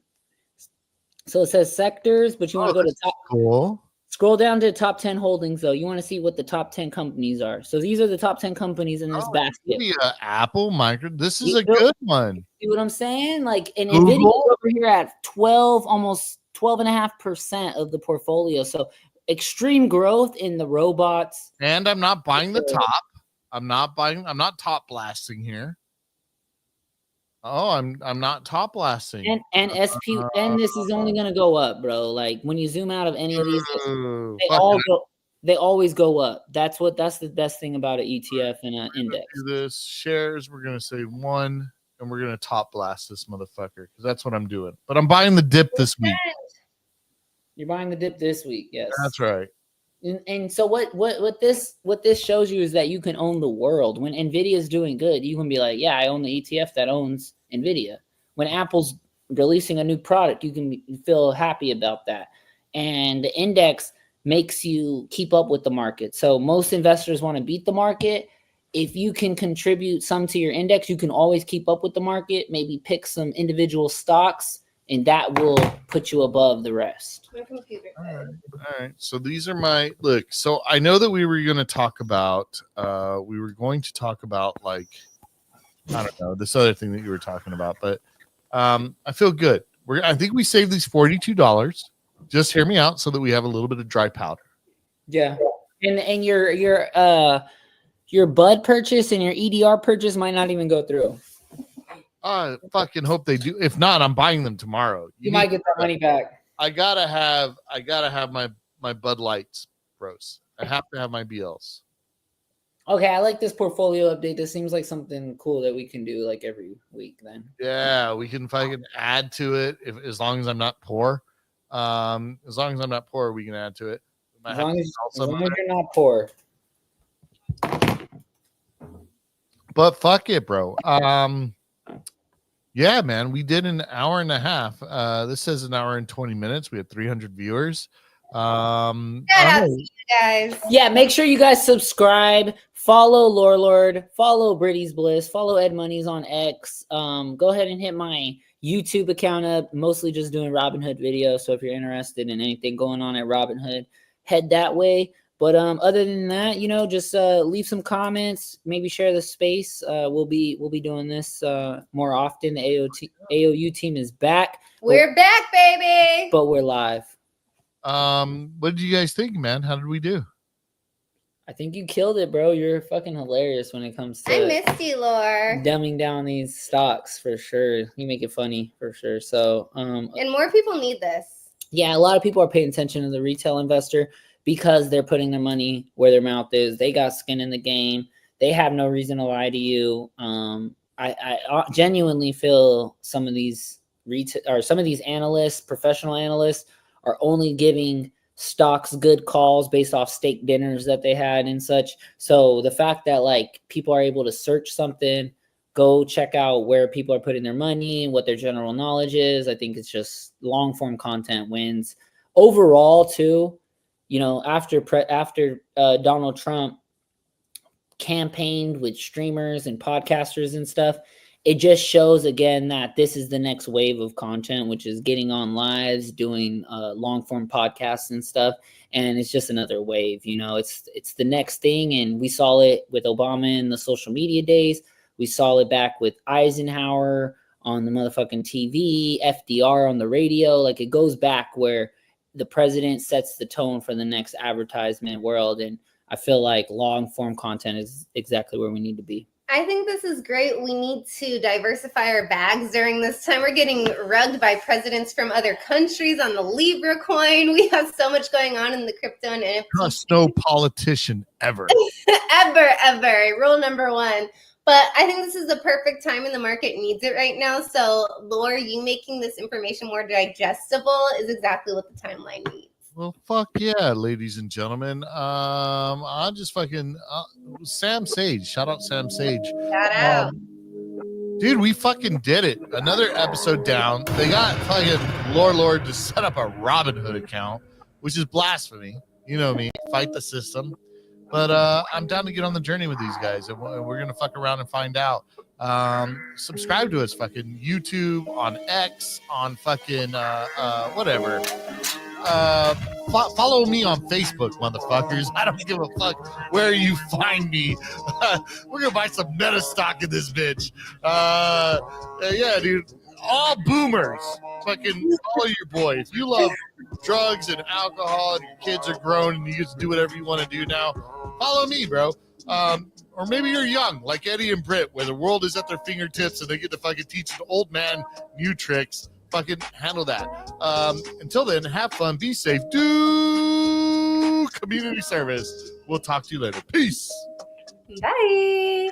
So it says sectors, but you want to go to top. Cool. Scroll down to top 10 holdings, though. You want to see what the top 10 companies are. So these are the top 10 companies in this basket. Apple, Micro. This is a good one. See what I'm saying? Like, and Nvidia over here at almost 12.5% of the portfolio. So extreme growth in the robots. And I'm not buying the top. I'm not top blasting here. Oh, I'm not top blasting. And this is only gonna go up, bro. Like when you zoom out of any of these, they always go up. That's the best thing about an ETF and an index. This shares, we're gonna say 1, and we're gonna top blast this motherfucker because that's what I'm doing. But I'm buying the dip this week. You're buying the dip this week, yes. That's right. And so what this shows you is that you can own the world. When Nvidia is doing good, you can be like, yeah, I own the ETF that owns Nvidia. When Apple's releasing a new product, you can feel happy about that. And the index makes you keep up with the market. So most investors want to beat the market. If you can contribute some to your index, you can always keep up with the market, maybe pick some individual stocks, and that will put you above the rest. My computer. All right. So these are my look. So I know that we were going to talk about like, I don't know, this other thing that you were talking about, but I feel good. I think we saved these $42. Just hear me out so that we have a little bit of dry powder. Yeah. And your bud purchase and your EDR purchase might not even go through. I fucking hope they do. If not, I'm buying them tomorrow. You might get that money back. I gotta have my Bud Lights, bros. I have to have my BLs. Okay, I like this portfolio update. This seems like something cool that we can do like every week then. Yeah, we can fucking add to it as long as I'm not poor. As long as I'm not poor, we can add to it. As long as you're not poor. But fuck it, bro. Yeah, man, we did an hour and a half. This says an hour and 20 minutes. We had 300 viewers. Shout out to you guys. Yeah, make sure you guys subscribe, follow Lord, follow Britty's Bliss, follow Ed Money's on X. Go ahead and hit my YouTube account up. Mostly just doing Robinhood videos. So if you're interested in anything going on at Robinhood, head that way. But other than that, just leave some comments. Maybe share the space. We'll be doing this more often. The AOU team is back. We're back, baby. But we're live. What did you guys think, man? How did we do? I think you killed it, bro. You're fucking hilarious when it comes to I missed you, Lore. dumbing down these stocks for sure. You make it funny for sure. So and more people need this. Yeah, a lot of people are paying attention to the retail investor because they're putting their money where their mouth is. They got skin in the game. They have no reason to lie to you. I genuinely feel some of these analysts, professional analysts, are only giving stocks good calls based off steak dinners that they had and such. So the fact that like people are able to search something, go check out where people are putting their money and what their general knowledge is, I think it's just long form content wins. Overall, too, after Donald Trump campaigned with streamers and podcasters and stuff, it just shows again that this is the next wave of content, which is getting on lives, doing long form podcasts and stuff. And it's just another wave, it's the next thing. And we saw it with Obama in the social media days. We saw it back with Eisenhower on the motherfucking TV, FDR on the radio. Like it goes back where the president sets the tone for the next advertisement world. And I feel like long form content is exactly where we need to be. I think this is great. We need to diversify our bags during this time. We're getting rugged by presidents from other countries on the Libra coin. We have so much going on in the crypto and NFT. Trust no politician ever. ever. Rule number 1. But I think this is the perfect time and the market needs it right now. So, Lore, you making this information more digestible is exactly what the timeline needs. Well, fuck yeah, ladies and gentlemen. I'll just fucking Sam Sage. Shout out Sam Sage. Shout out. Dude, we fucking did it. Another episode down. They got fucking Lord to set up a Robinhood account, which is blasphemy. You know me. Fight the system. But I'm down to get on the journey with these guys, and we're going to fuck around and find out. Subscribe to us, fucking YouTube, on X, on fucking whatever. Follow me on Facebook, motherfuckers. I don't give a fuck where you find me. We're going to buy some meta stock in this bitch. Yeah, dude. All boomers. Fucking follow your boy. If you love drugs and alcohol and your kids are grown and you get to do whatever you want to do now, follow me, bro. Or maybe you're young, like Eddie and Britt, where the world is at their fingertips and they get to fucking teach an old man new tricks. Fucking handle that. Until then, have fun, be safe, do community service. We'll talk to you later. Peace. Bye.